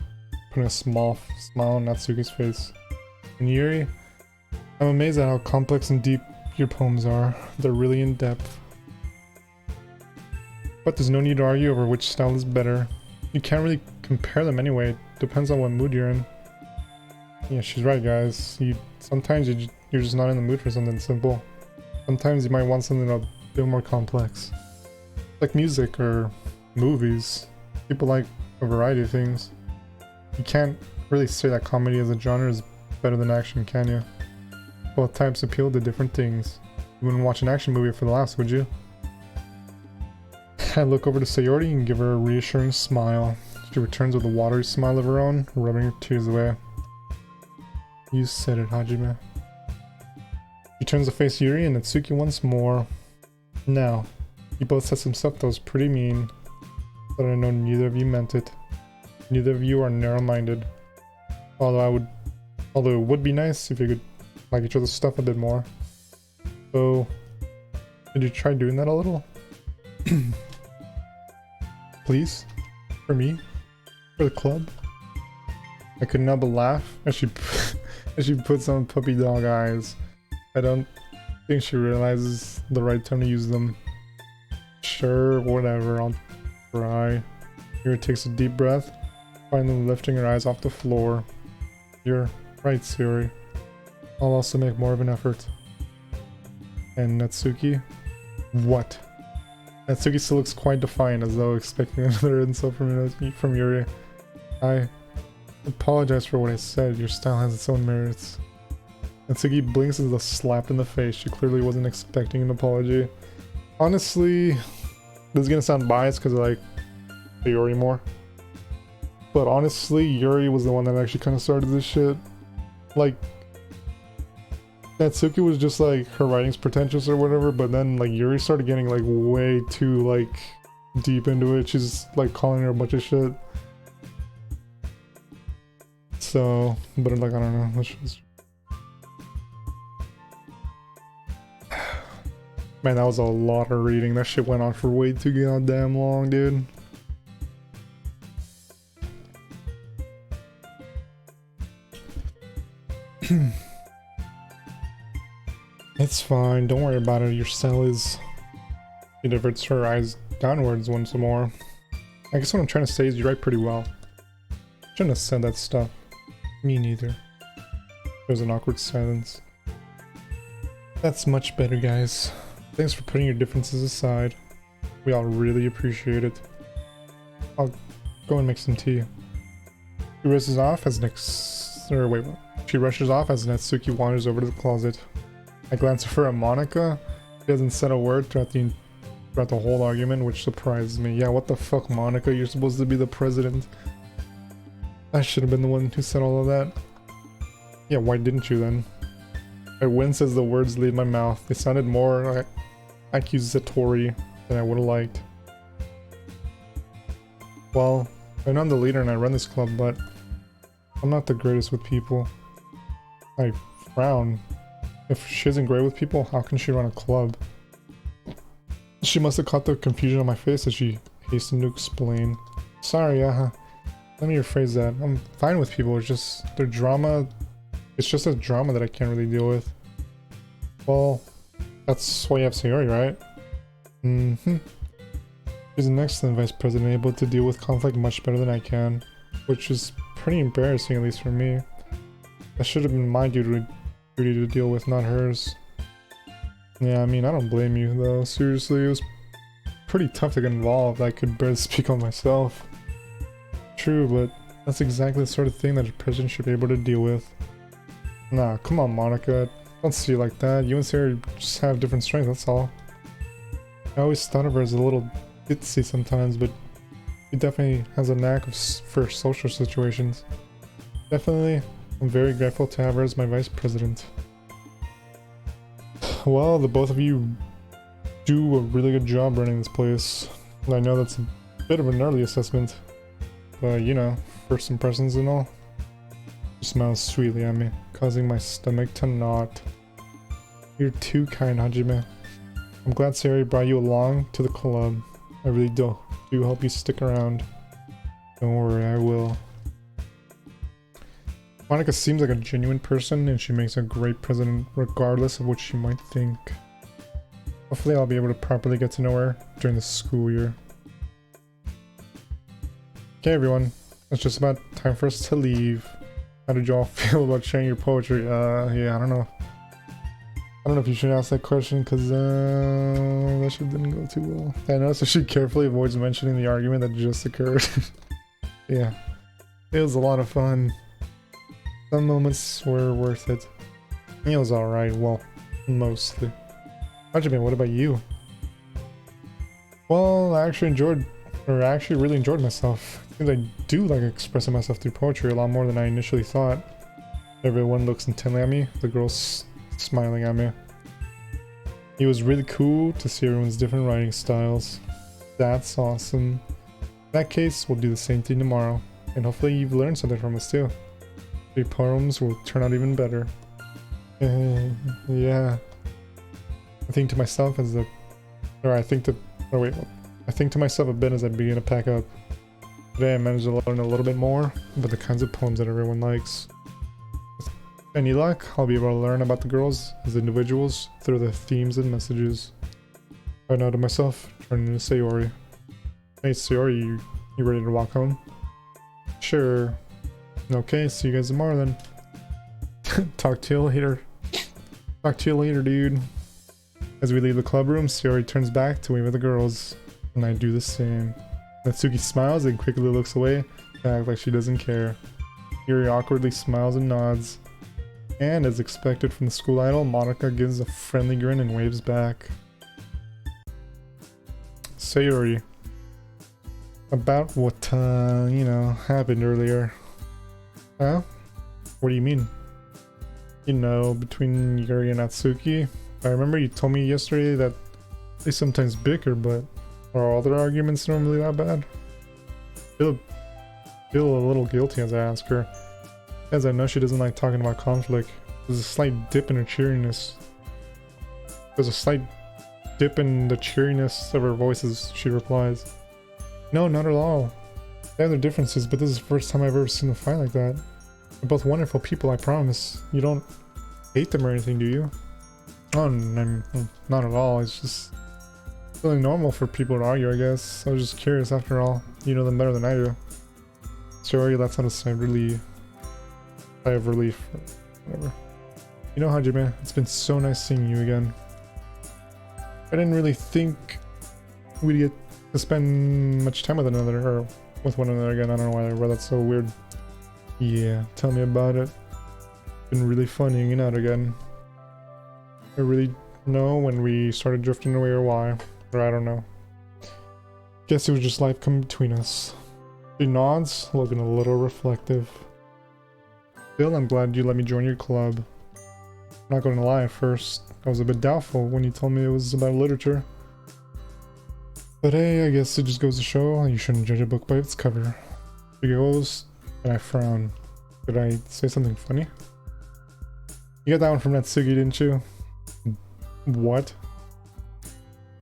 putting a small smile on Natsuki's face. And Yuri, I'm amazed at how complex and deep your poems are. They're really in depth. But there's no need to argue over which style is better. You can't really compare them anyway. Depends on what mood you're in. Yeah, she's right, guys. Sometimes you're just not in the mood for something simple. Sometimes you might want something a bit more complex. Like music or movies. People like a variety of things. You can't really say that comedy as a genre is better than action, can you? Both types appeal to different things. You wouldn't watch an action movie for the laughs, would you? I look over to Sayori and give her a reassuring smile. She returns with a watery smile of her own, rubbing her tears away. You said it, Hajime. She turns to face Yuri and Natsuki once more. Now, you both said some stuff that was pretty mean, but I know neither of you meant it. Neither of you are narrow-minded. Although it would be nice if you could like each other's stuff a bit more. So, did you try doing that a little? Please? For me? For the club? I could not but laugh as she puts on puppy dog eyes. I don't think she realizes the right time to use them. Sure, whatever, I'll try. Yuri takes a deep breath, finally lifting her eyes off the floor. You're right, Sayori. I'll also make more of an effort. And Natsuki? What? Natsuki still looks quite defiant, as though expecting another insult from Yuri. I apologize for what I said. Your style has its own merits. Natsuki blinks as a slap in the face. She clearly wasn't expecting an apology. Honestly, this is gonna sound biased because I like Yuri more. But honestly, Yuri was the one that actually kind of started this shit. Like, Natsuki was just like, her writing's pretentious or whatever, but then like Yuri started getting like way too like deep into it. She's like calling her a bunch of shit. So, but like, I don't know. That's just... Man, that was a lot of reading. That shit went on for way too goddamn long, dude. It's fine, don't worry about it. Your cell is... She diverts her eyes downwards once more. I guess what I'm trying to say is you write pretty well. Shouldn't have said that stuff. Me neither. There's an awkward silence. That's much better, guys. Thanks for putting your differences aside. We all really appreciate it. I'll go and make some tea. She rushes off as She rushes off as Natsuki wanders over to the closet. I glance over at Monica. She hasn't said a word throughout the whole argument, which surprises me. Yeah, what the fuck, Monica? You're supposed to be the president. I should have been the one who said all of that. Yeah, why didn't you then? I wince as the words leave my mouth. They sounded more accusatory than I would have liked. Well, I know I'm the leader and I run this club, but I'm not the greatest with people. I frown. If she isn't great with people, how can she run a club? She must have caught the confusion on my face as she hastened to explain. Sorry, let me rephrase that. I'm fine with people, it's just their drama. It's just a drama that I can't really deal with. Well, that's why you have Sayori, right? Mm-hmm. She's an excellent vice president, able to deal with conflict much better than I can. Which is pretty embarrassing, at least for me. That should have been my duty to deal with, not hers. Yeah, I mean, I don't blame you, though. Seriously, it was pretty tough to get involved. I could barely speak on myself. True, but that's exactly the sort of thing that a president should be able to deal with. Nah, come on, Monica. Don't see you like that. You and Sarah just have different strengths, that's all. I always thought of her as a little ditzy sometimes, but she definitely has a knack for social situations. Definitely, I'm very grateful to have her as my vice president. Well, the both of you do a really good job running this place. I know that's a bit of an early assessment, but you know, first impressions and all. She smiles sweetly at me, causing my stomach to knot. You're too kind, Hajime. I'm glad Sayori brought you along to the club. I really do hope you stick around. Don't worry, I will. Monica seems like a genuine person, and she makes a great president regardless of what she might think. Hopefully I'll be able to properly get to know her during the school year. Okay everyone, it's just about time for us to leave. How did y'all feel about sharing your poetry? Yeah, I don't know. I don't know if you should ask that question, because that shit didn't go too well. I know, so she carefully avoids mentioning the argument that just occurred. Yeah, it was a lot of fun. Some moments were worth it. It was alright, well, mostly. Hajime, what about you? Well, I actually really enjoyed myself. I think I do like expressing myself through poetry a lot more than I initially thought. Everyone looks intently at me, the girls smiling at me. It was really cool to see everyone's different writing styles. That's awesome. In that case, we'll do the same thing tomorrow, and hopefully you've learned something from us too. The poems will turn out even better. Yeah. I think to myself as I think to myself a bit as I begin to pack up. Today I managed to learn a little bit more about the kinds of poems that everyone likes. With any luck, I'll be able to learn about the girls as individuals through their themes and messages. I know to myself, turning to Sayori. Hey Sayori, you ready to walk home? Sure. Okay, see you guys tomorrow then. Talk to you later. Talk to you later, dude. As we leave the club room, Sayori turns back to wave at the girls, and I do the same. Natsuki smiles and quickly looks away to act like she doesn't care. Yuri awkwardly smiles and nods. And as expected from the school idol, Monica gives a friendly grin and waves back. Sayori. About what, happened earlier. Huh? What do you mean? You know, between Yuri and Natsuki. I remember you told me yesterday that they sometimes bicker, but are all their arguments normally that bad? Feel a little guilty as I ask her, as I know she doesn't like talking about conflict. There's a slight dip in her cheeriness. There's a slight dip in the cheeriness of her voice as she replies. No, not at all. They have their differences, but this is the first time I've ever seen them fight like that. They're both wonderful people, I promise. You don't hate them or anything, do you? Oh, not at all. It's just really normal for people to argue, I guess. I was just curious after all. You know them better than I do. Sorry, that's not a sigh of relief or whatever. You know, Hajime, it's been so nice seeing you again. I didn't really think we'd get to spend much time with another, or with one another again. I don't know why that's so weird. Yeah, tell me about it. Been really fun hanging out again. I really know when we started drifting away or why, or I don't know. Guess it was just life coming between us. She nods, looking a little reflective. Still, I'm glad you let me join your club. I'm not gonna lie, at first I was a bit doubtful when you told me it was about literature. But hey, I guess it just goes to show you shouldn't judge a book by its cover. She goes, and I frown. Did I say something funny? You got that one from Natsuki, didn't you? What?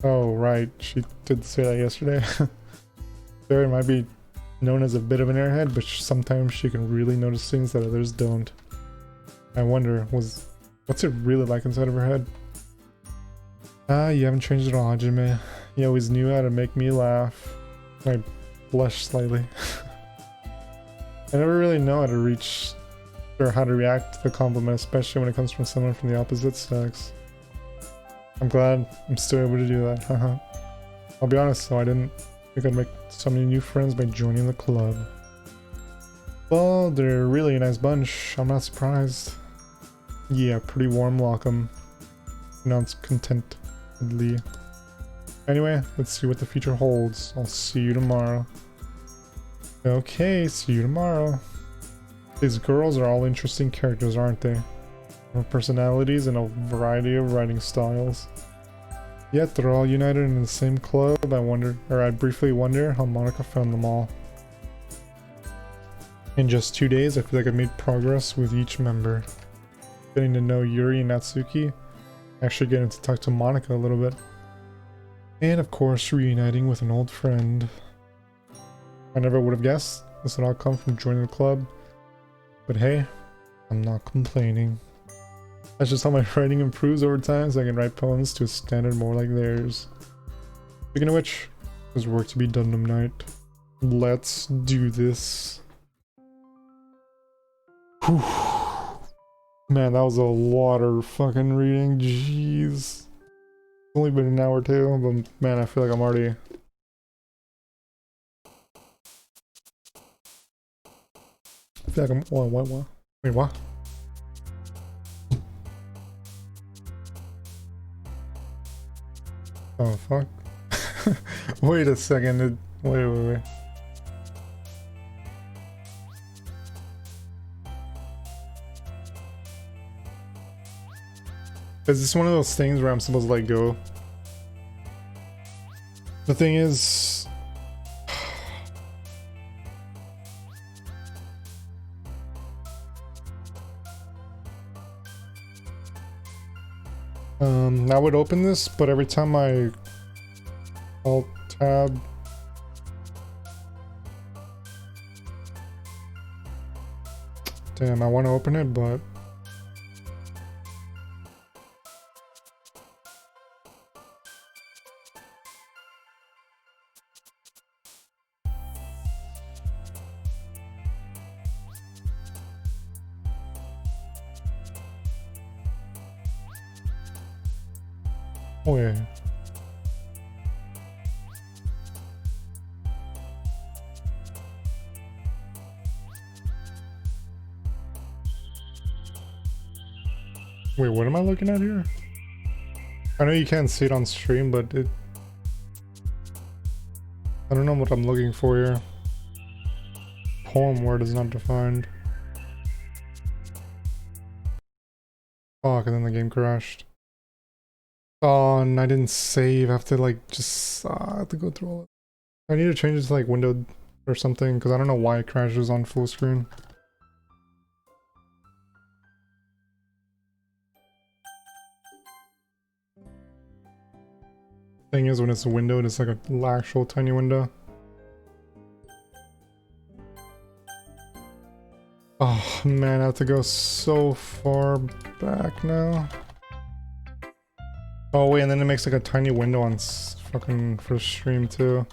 Oh, right. She did say that yesterday. Sarah might be known as a bit of an airhead, but sometimes she can really notice things that others don't. I wonder, what's it really like inside of her head? Ah, you haven't changed at all, Hajime. You always knew how to make me laugh. I blushed slightly. I never really know how to reach or how to react to the compliment, especially when it comes from someone from the opposite sex. I'm glad I'm still able to do that, haha. I'll be honest though, I didn't think I'd make so many new friends by joining the club. Well, they're really a nice bunch, I'm not surprised. Yeah, pretty warm welcome. Announced contentedly. Anyway, let's see what the future holds. I'll see you tomorrow. Okay, see you tomorrow. These girls are all interesting characters, aren't they? With personalities and a variety of writing styles. Yet they're all united in the same club. I briefly wonder how Monica found them all. In just 2 days, I feel like I've made progress with each member. Getting to know Yuri and Natsuki, actually getting to talk to Monica a little bit. And of course, reuniting with an old friend. I never would have guessed this would all come from joining the club. But hey, I'm not complaining. That's just how my writing improves over time, so I can write poems to a standard more like theirs. Speaking of which, there's work to be done tonight. Let's do this. Whew. Man, that was a lot of fucking reading, jeez. It's only been an hour too, but man, I feel like I'm already... I feel like I'm... What? Wait, what? Oh, fuck. Wait a second. Wait. Is this one of those things where I'm supposed to let go? The thing is... I would open this, but every time I alt tab, damn, I want to open it, but wait. Wait, what am I looking at here? I know you can't see it on stream, but I don't know what I'm looking for here. Poem word is not defined. Fuck, and then the game crashed. Oh, and I didn't save. I have to like just I have to go through all it. I need to change it to like windowed or something because I don't know why it crashes on full screen. Thing is, when it's a window, it's like an actual tiny window. Oh man, I have to go so far back now. Oh wait, and then it makes like a tiny window on fucking first stream too.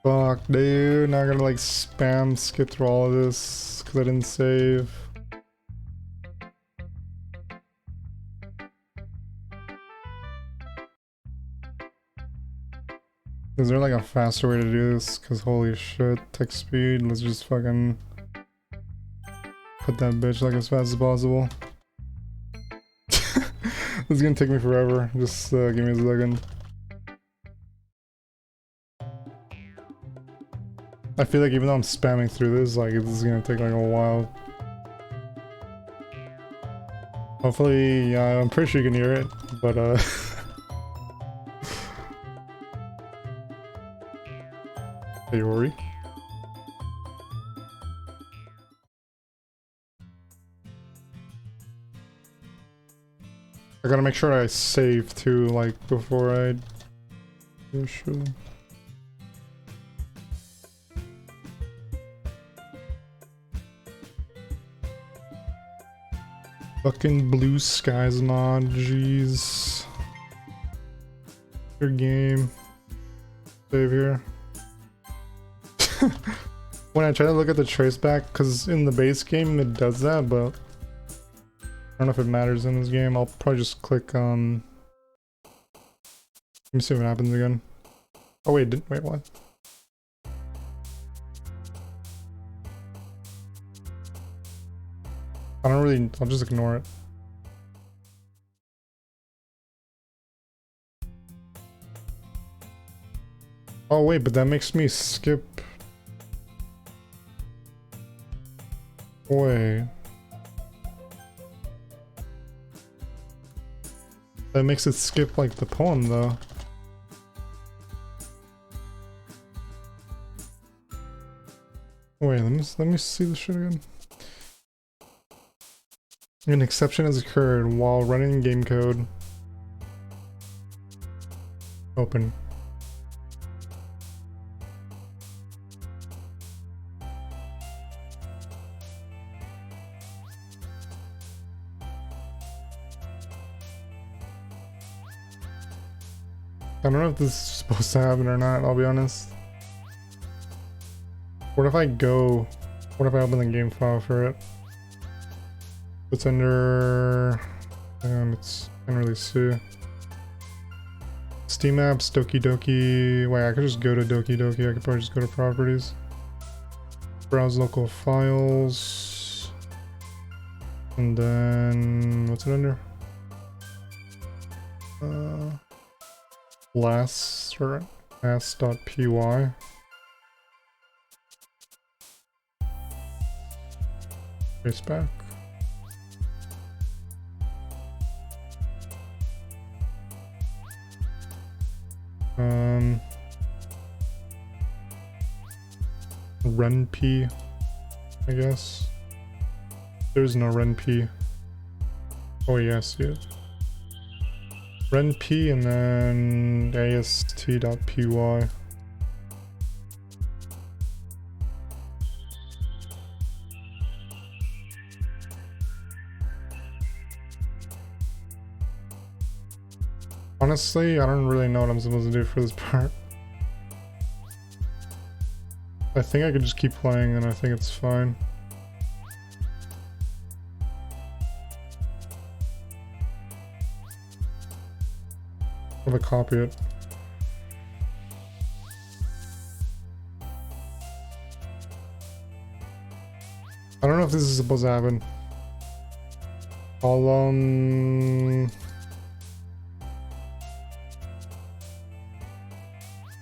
Fuck, dude. Now I gotta like spam skip through all of this because I didn't save. Is there like a faster way to do this? Because holy shit, text speed. Let's just fucking put that bitch like as fast as possible. This is gonna take me forever. Just give me a second. I feel like even though I'm spamming through this, like this is gonna take like a while. Hopefully, I'm pretty sure you can hear it, but hey, Rory. I gotta make sure I save too, like before I do show. Fucking Blue Skies Mod, jeez. Your game. Save here. When I try to look at the traceback, because in the base game it does that, but I don't know if it matters in this game. I'll probably just click on. Let me see what happens again. Oh wait, wait, what? I don't really, I'll just ignore it. Oh wait, but that makes me skip. Wait. That makes it skip like the poem though. Wait, let me see the shit again. An exception has occurred while running game code. Open. I don't know if this is supposed to happen or not, I'll be honest. What if I open the game file for it? It's under... it's... I can't really see. Steam apps, doki. Wait, I could just go to doki. I could probably just go to properties. Browse local files. And then... what's it under? last.py. Trace back. Run P, I guess. There's no run P. Oh yeah, I see it. Run P and then ast.py. Honestly, I don't really know what I'm supposed to do for this part. I think I could just keep playing and I think it's fine. I'm gonna copy it. I don't know if this is supposed to happen. I'll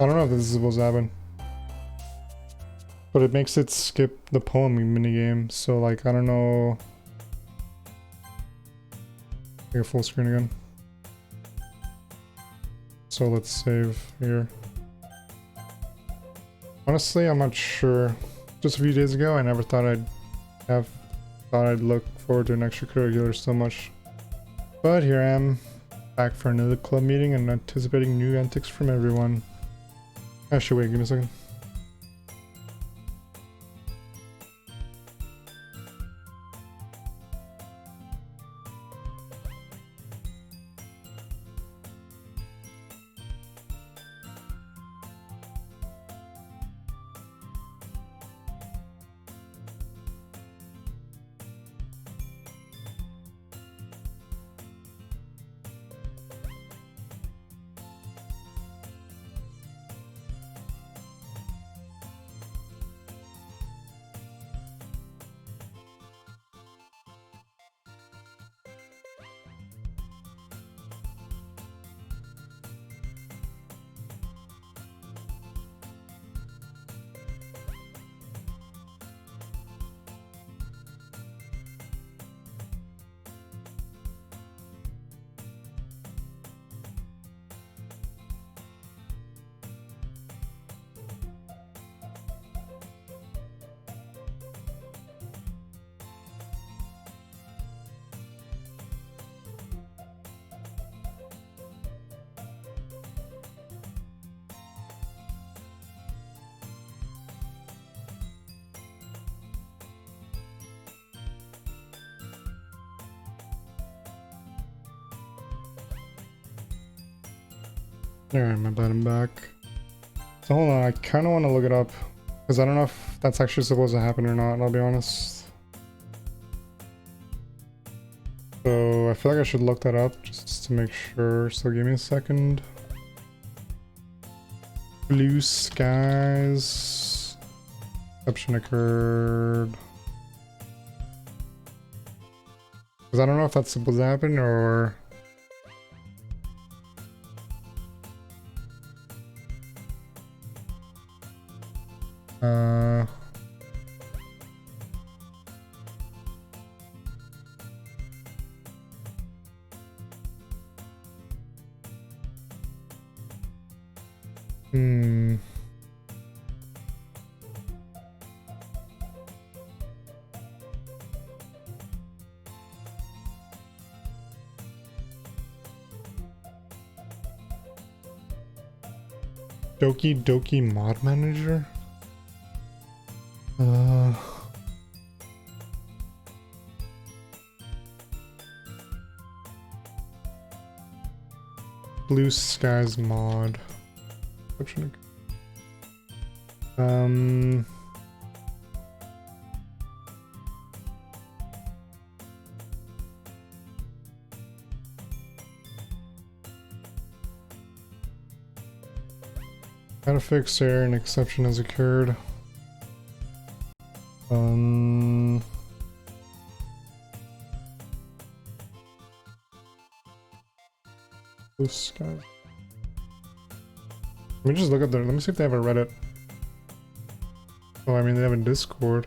I don't know if this is supposed to happen. But it makes it skip the poem minigame, so like, I don't know. Make a full screen again. So let's save here. Honestly, I'm not sure. Just a few days ago, I never thought I'd look forward to an extracurricular so much. But here I am, back for another club meeting and anticipating new antics from everyone. Actually, wait, give me a second. Alright, my bad, I'm back. So hold on, I kind of want to look it up. Because I don't know if that's actually supposed to happen or not, I'll be honest. So I feel like I should look that up just to make sure. So give me a second. Blue skies. Exception occurred. Because I don't know if that's supposed to happen or... Doki Mod Manager? Blue Skies Mod. How to fix error, an exception has occurred. Blue Skies. Let me just look at their, let me see if they have a Reddit. Oh, I mean they have a Discord.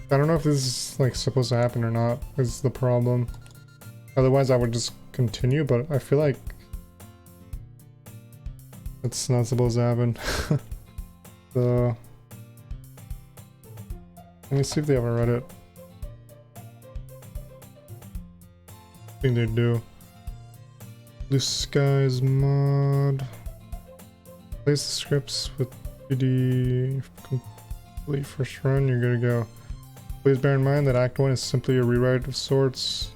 I don't know if this is like supposed to happen or not, is the problem. Otherwise I would just continue, but I feel like it's not supposed to happen. So let me see if they have a Reddit. I think they do. Blue Skies Mod. Place the scripts with DD complete first run, you're good to go. Please bear in mind that Act 1 is simply a rewrite of sorts.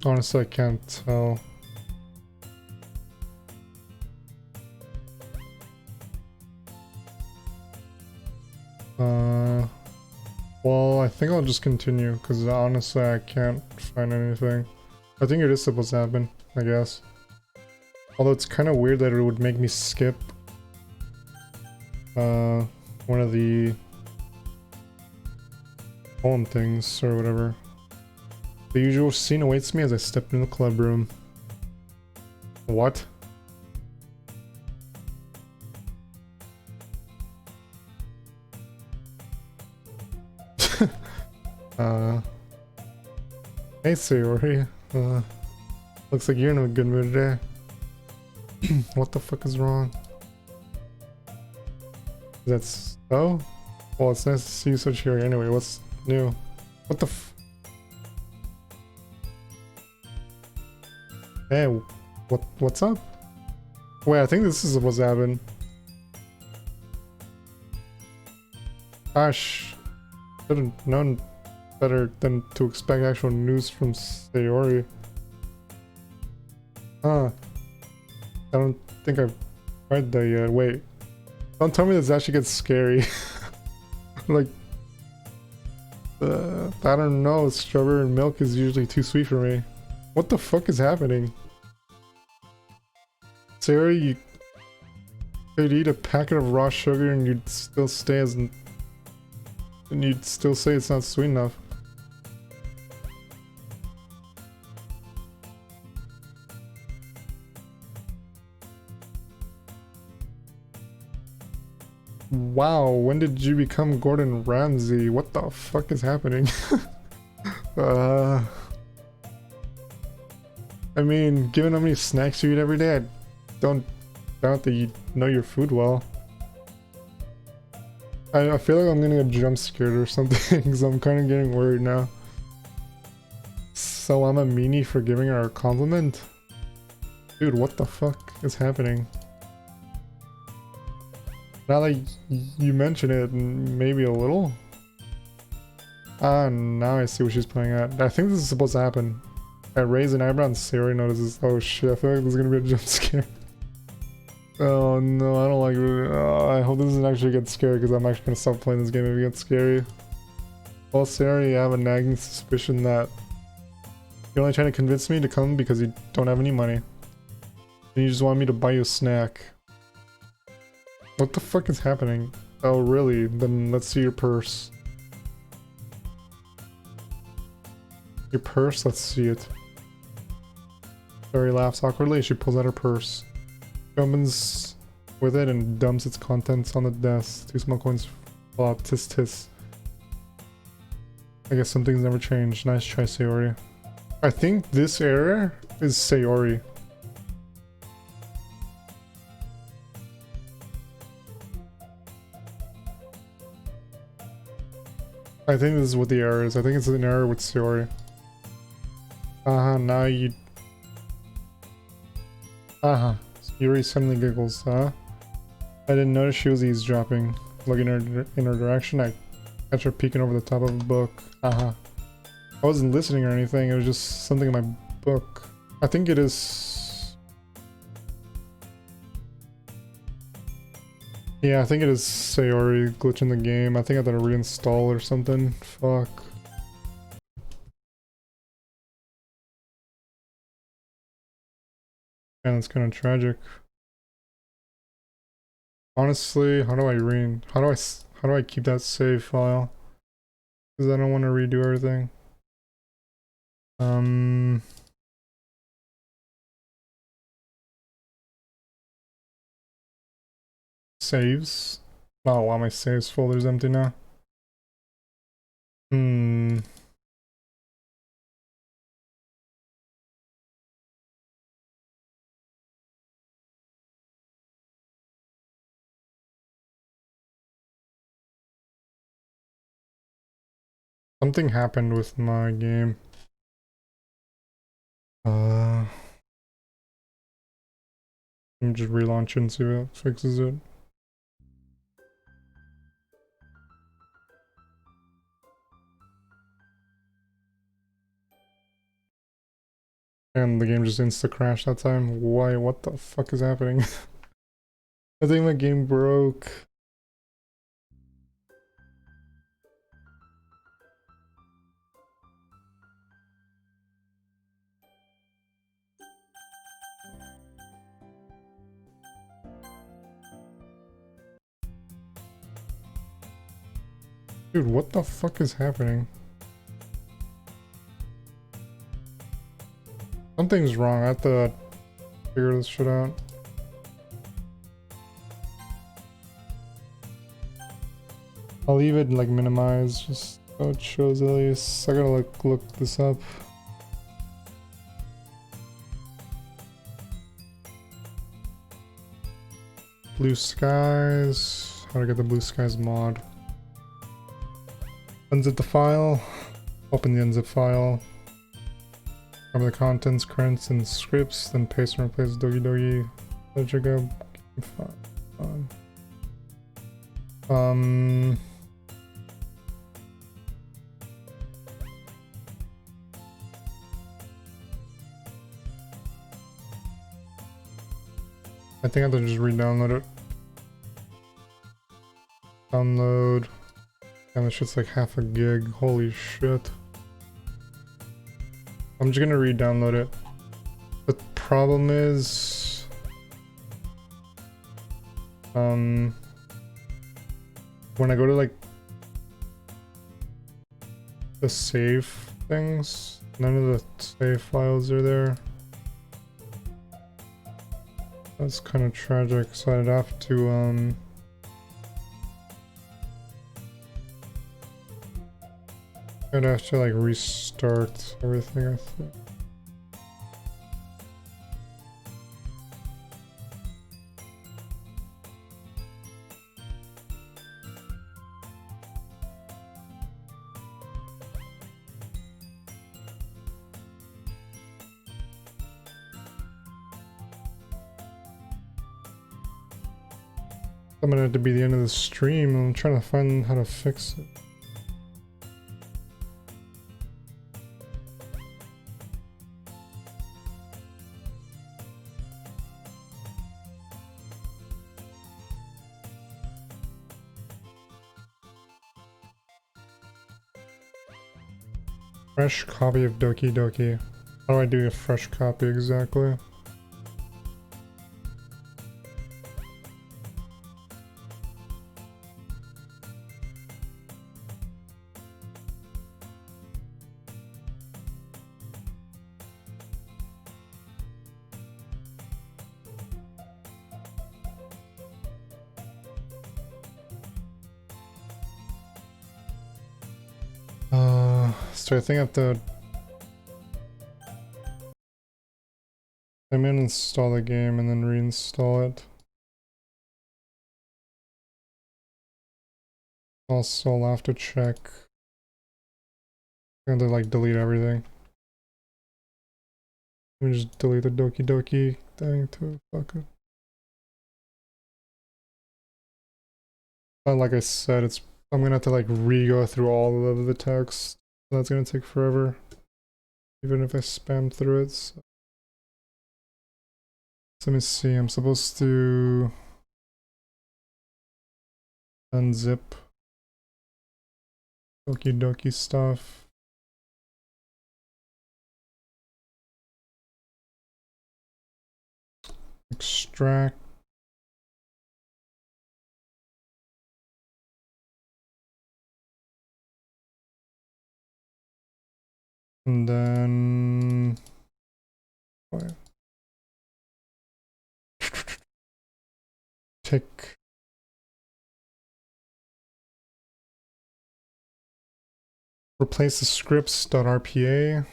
Honestly, I can't tell. Well, I think I'll just continue, because honestly, I can't find anything. I think it is supposed to happen, I guess. Although it's kind of weird that it would make me skip one of the poem things, or whatever. The usual scene awaits me as I step into the club room. What? Hey Sayori, looks like you're in a good mood today. What the fuck is wrong? That's oh? Well, it's nice to see you switch here anyway. What's new? What the f— Hey, what's up? Wait, I think this is supposed to happen. Gosh, should have known better than to expect actual news from Sayori. Huh. I don't think I've read that yet. Wait. Don't tell me this actually gets scary. Like, I don't know. Strawberry and milk is usually too sweet for me. What the fuck is happening? Sayori, you could eat a packet of raw sugar and you'd still stay as— and you'd still say it's not sweet enough. Wow, when did you become Gordon Ramsay? What the fuck is happening? I mean, given how many snacks you eat every day, I don't doubt that you know your food well. I feel like I'm gonna get jump scared or something, because I'm kind of getting worried now. So I'm a meanie for giving her a compliment? Dude, what the fuck is happening? Now that you mention it, maybe a little? Ah, now I see what she's playing at. I think this is supposed to happen. I raise an eyebrow and Sayori notices. Oh shit, I feel like there's gonna be a jump scare. Oh no, I don't like it. I hope this doesn't actually get scary because I'm actually gonna stop playing this game if it gets scary. Well, Sayori, I have a nagging suspicion that you're only trying to convince me to come because you don't have any money. And you just want me to buy you a snack. What the fuck is happening? Oh really? Then let's see your purse. Your purse? Let's see it. Sayori laughs awkwardly as she pulls out her purse. She opens with it and dumps its contents on the desk. 2 small coins fall out. Tis tis. I guess some things never change. Nice try, Sayori. I think this error is Sayori. I think this is what the error is. I think it's an error with Sayori. Now you... Sayori suddenly giggles, huh? I didn't notice she was eavesdropping. Looking in her direction, I catch her peeking over the top of a book. I wasn't listening or anything, it was just something in my book. I think it is... Yeah, I think it is Sayori glitching the game. I think I had to reinstall or something. Fuck. Man, that's kind of tragic. Honestly, how do I keep that save file? Because I don't want to redo everything. Saves. Oh wow, my saves folder's empty now. Something happened with my game. Let me just relaunch it and see if it fixes it. And the game just insta-crashed that time. Why? What the fuck is happening? I think my game broke. Dude, what the fuck is happening? Something's wrong. I have to figure this shit out. I'll leave it like minimized, just so it shows at least. I gotta look this up. Blue Skies. How to get the Blue Skies mod. Unzip the file. Open the unzip file. Cover the contents, currents, and scripts. Then paste and replace doki doki. Let you go. I think I have to just re-download it. Download. And this shit's like half a gig. Holy shit. I'm just gonna re-download it. The problem is... when I go to like... the save things, none of the save files are there. That's kind of tragic, so I'd have to, I'd have to, like, restart everything, I think. I'm gonna have to be the end of the stream. I'm trying to find how to fix it. Fresh copy of Doki Doki. How do I do a fresh copy exactly? So I think I have to install the game and then reinstall it. Also, I'll have to check. I'm gonna like delete everything. Let me just delete the Doki Doki thing too. Fuck it. Like I said, I'm gonna have to like re-go through all of the text. That's gonna take forever, even if I spam through it. So let me see. I'm supposed to unzip Doki Doki stuff. Extract. And then take replace the scripts.rpa.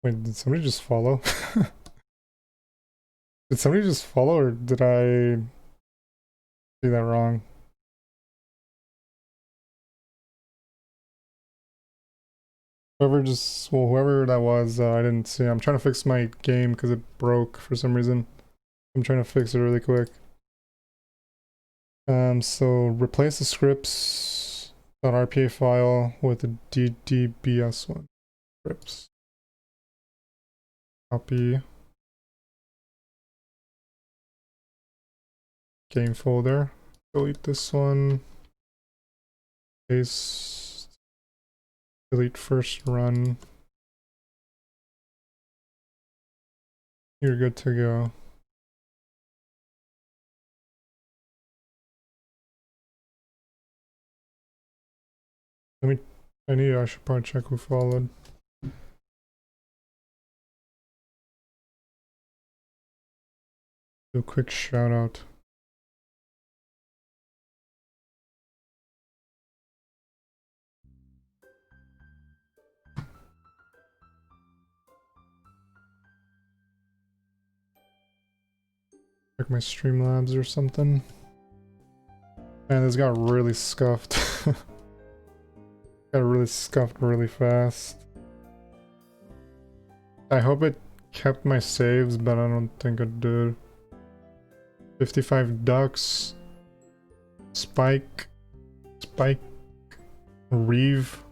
Wait, did somebody just follow? Did somebody just follow, or did I see that wrong? Whoever that was, I didn't see. I'm trying to fix my game because it broke for some reason. I'm trying to fix it really quick. So replace the scripts.rpa file with the DDBS one. Scripts. Copy. Game folder. Delete this one. Paste. Delete first run. You're good to go. I should probably check who followed. Do a quick shout out. Check my Streamlabs or something. Man, this got really scuffed. Got really scuffed really fast. I hope it kept my saves, but I don't think it did. 55 ducks. Spike, Reeve,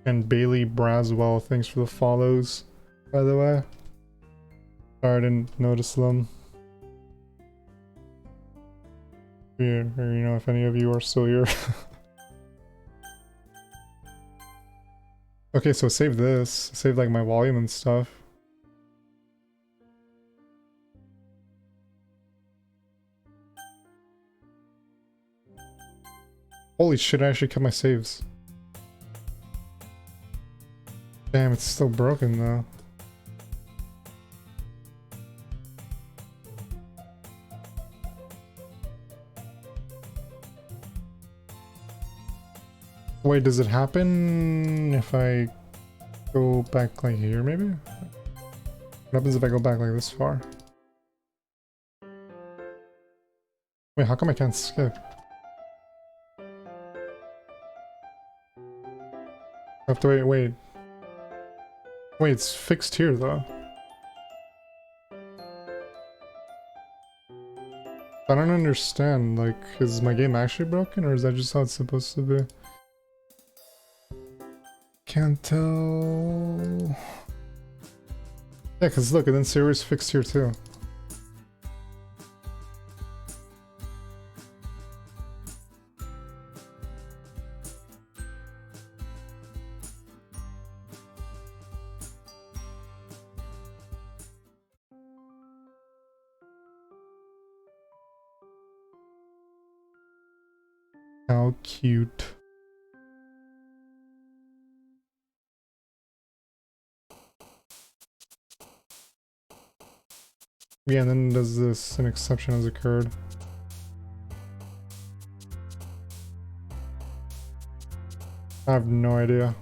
and Bailey Braswell. Thanks for the follows, by the way. Sorry I didn't notice them. Yeah, or, you know, if any of you are still here. Okay, so save this. Save like my volume and stuff. Holy shit, I actually kept my saves. Damn, it's still broken though. Wait, does it happen if I go back like here maybe? What happens if I go back like this far? Wait, how come I can't skip? I have to wait. Wait, it's fixed here though. I don't understand, like, is my game actually broken or is that just how it's supposed to be? Can't tell. Yeah, because look, and then Sarah's fixed here too. How cute. Yeah, and then does this, an exception has occurred. I have no idea.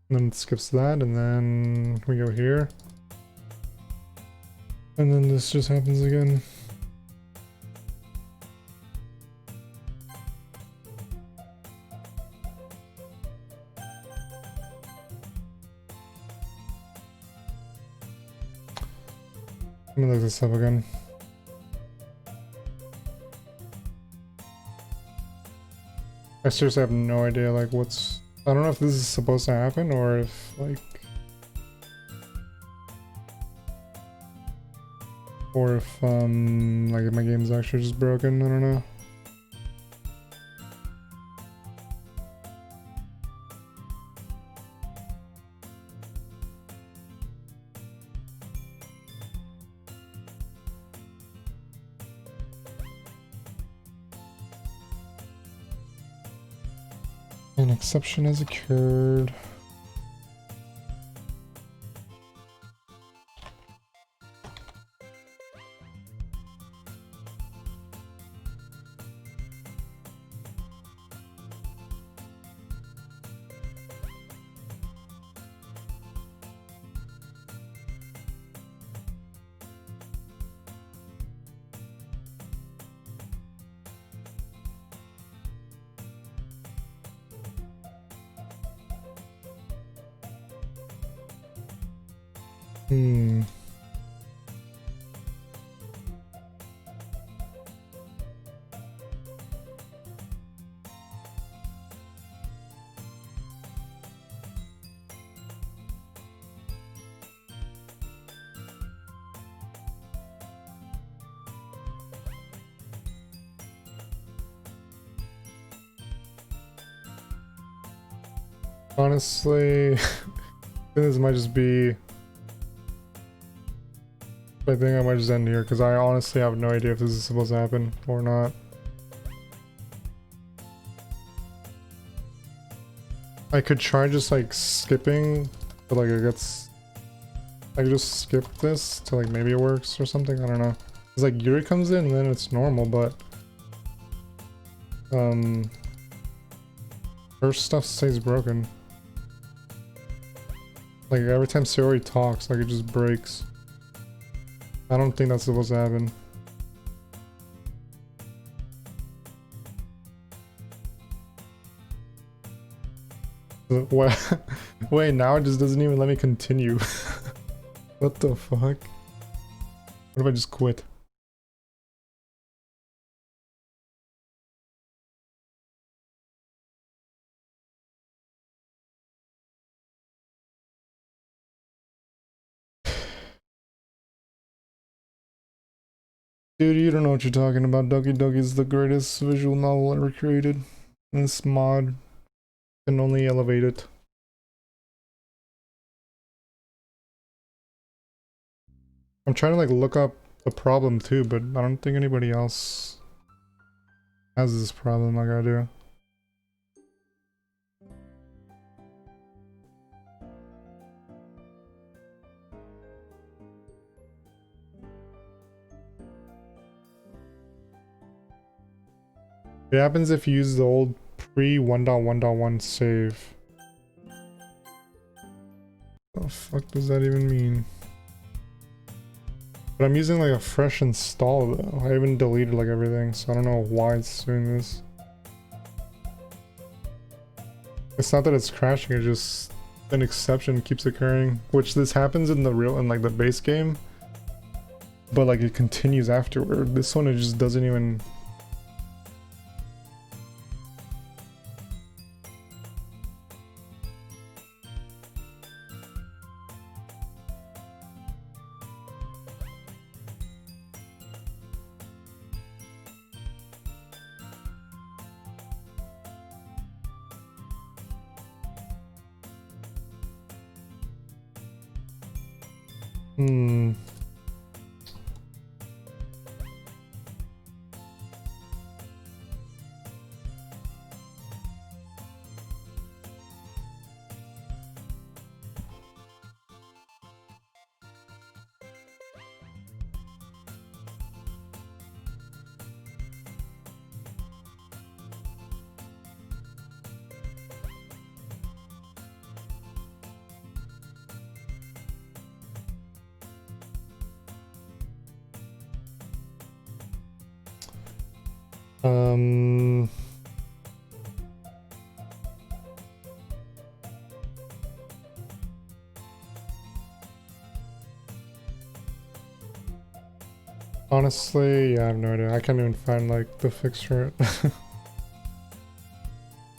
And then it skips that, and then we go here. And then this just happens again. Let me look this up again. I seriously have no idea, like, what's... I don't know if this is supposed to happen, or if, like... Or if, like, my game's actually just broken, I don't know. An exception has occurred. Honestly, this might just be... I think I might just end here, because I honestly have no idea if this is supposed to happen or not. I could try just like skipping, but like it gets... I could just skip this till like maybe it works or something, I don't know. It's like Yuri comes in and then it's normal, but... her stuff stays broken. Like every time Sayori talks, like it just breaks. I don't think that's supposed to happen. Wait, now it just doesn't even let me continue. What the fuck? What if I just quit? Dude, you don't know what you're talking about. Doki Doki is the greatest visual novel ever created. And this mod can only elevate it. I'm trying to like look up the problem too, but I don't think anybody else has this problem like I do. It happens if you use the old pre 1.1.1 save. What the fuck does that even mean? But I'm using like a fresh install though. I haven't deleted like everything, so I don't know why it's doing this. It's not that it's crashing, it just an exception keeps occurring, which this happens in the real, in like the base game, but like it continues afterward. This one, it just doesn't even. Honestly, yeah, I have no idea. I can't even find like the fix for it.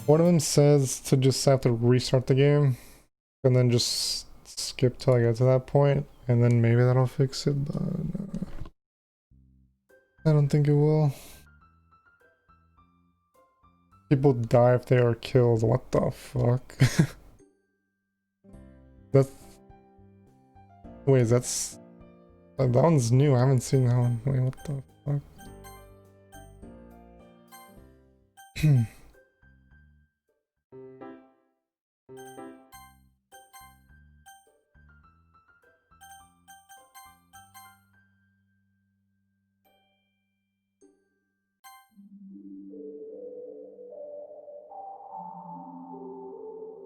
One of them says to just have to restart the game and then just skip till I get to that point, and then maybe that'll fix it, but I don't think it will. People die if they are killed. What the fuck? That's... Wait, that's... That one's new. I haven't seen that one. Wait, what the fuck?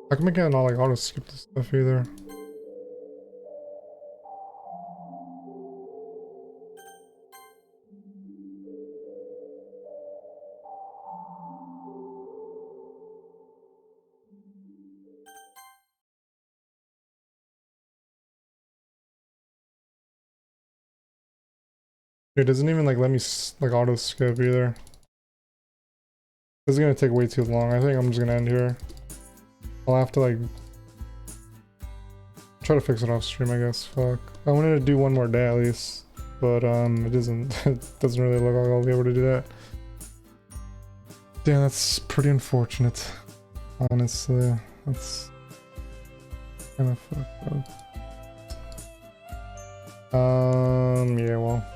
How come I can't not like auto skip this stuff either? It doesn't even like let me like auto skip either. This is gonna take way too long. I think I'm just gonna end here. I'll have to like try to fix it off stream, I guess. Fuck. I wanted to do one more day at least, but it doesn't. It doesn't really look like I'll be able to do that. Damn, that's pretty unfortunate. Honestly, that's kind of fucked up. Yeah, well.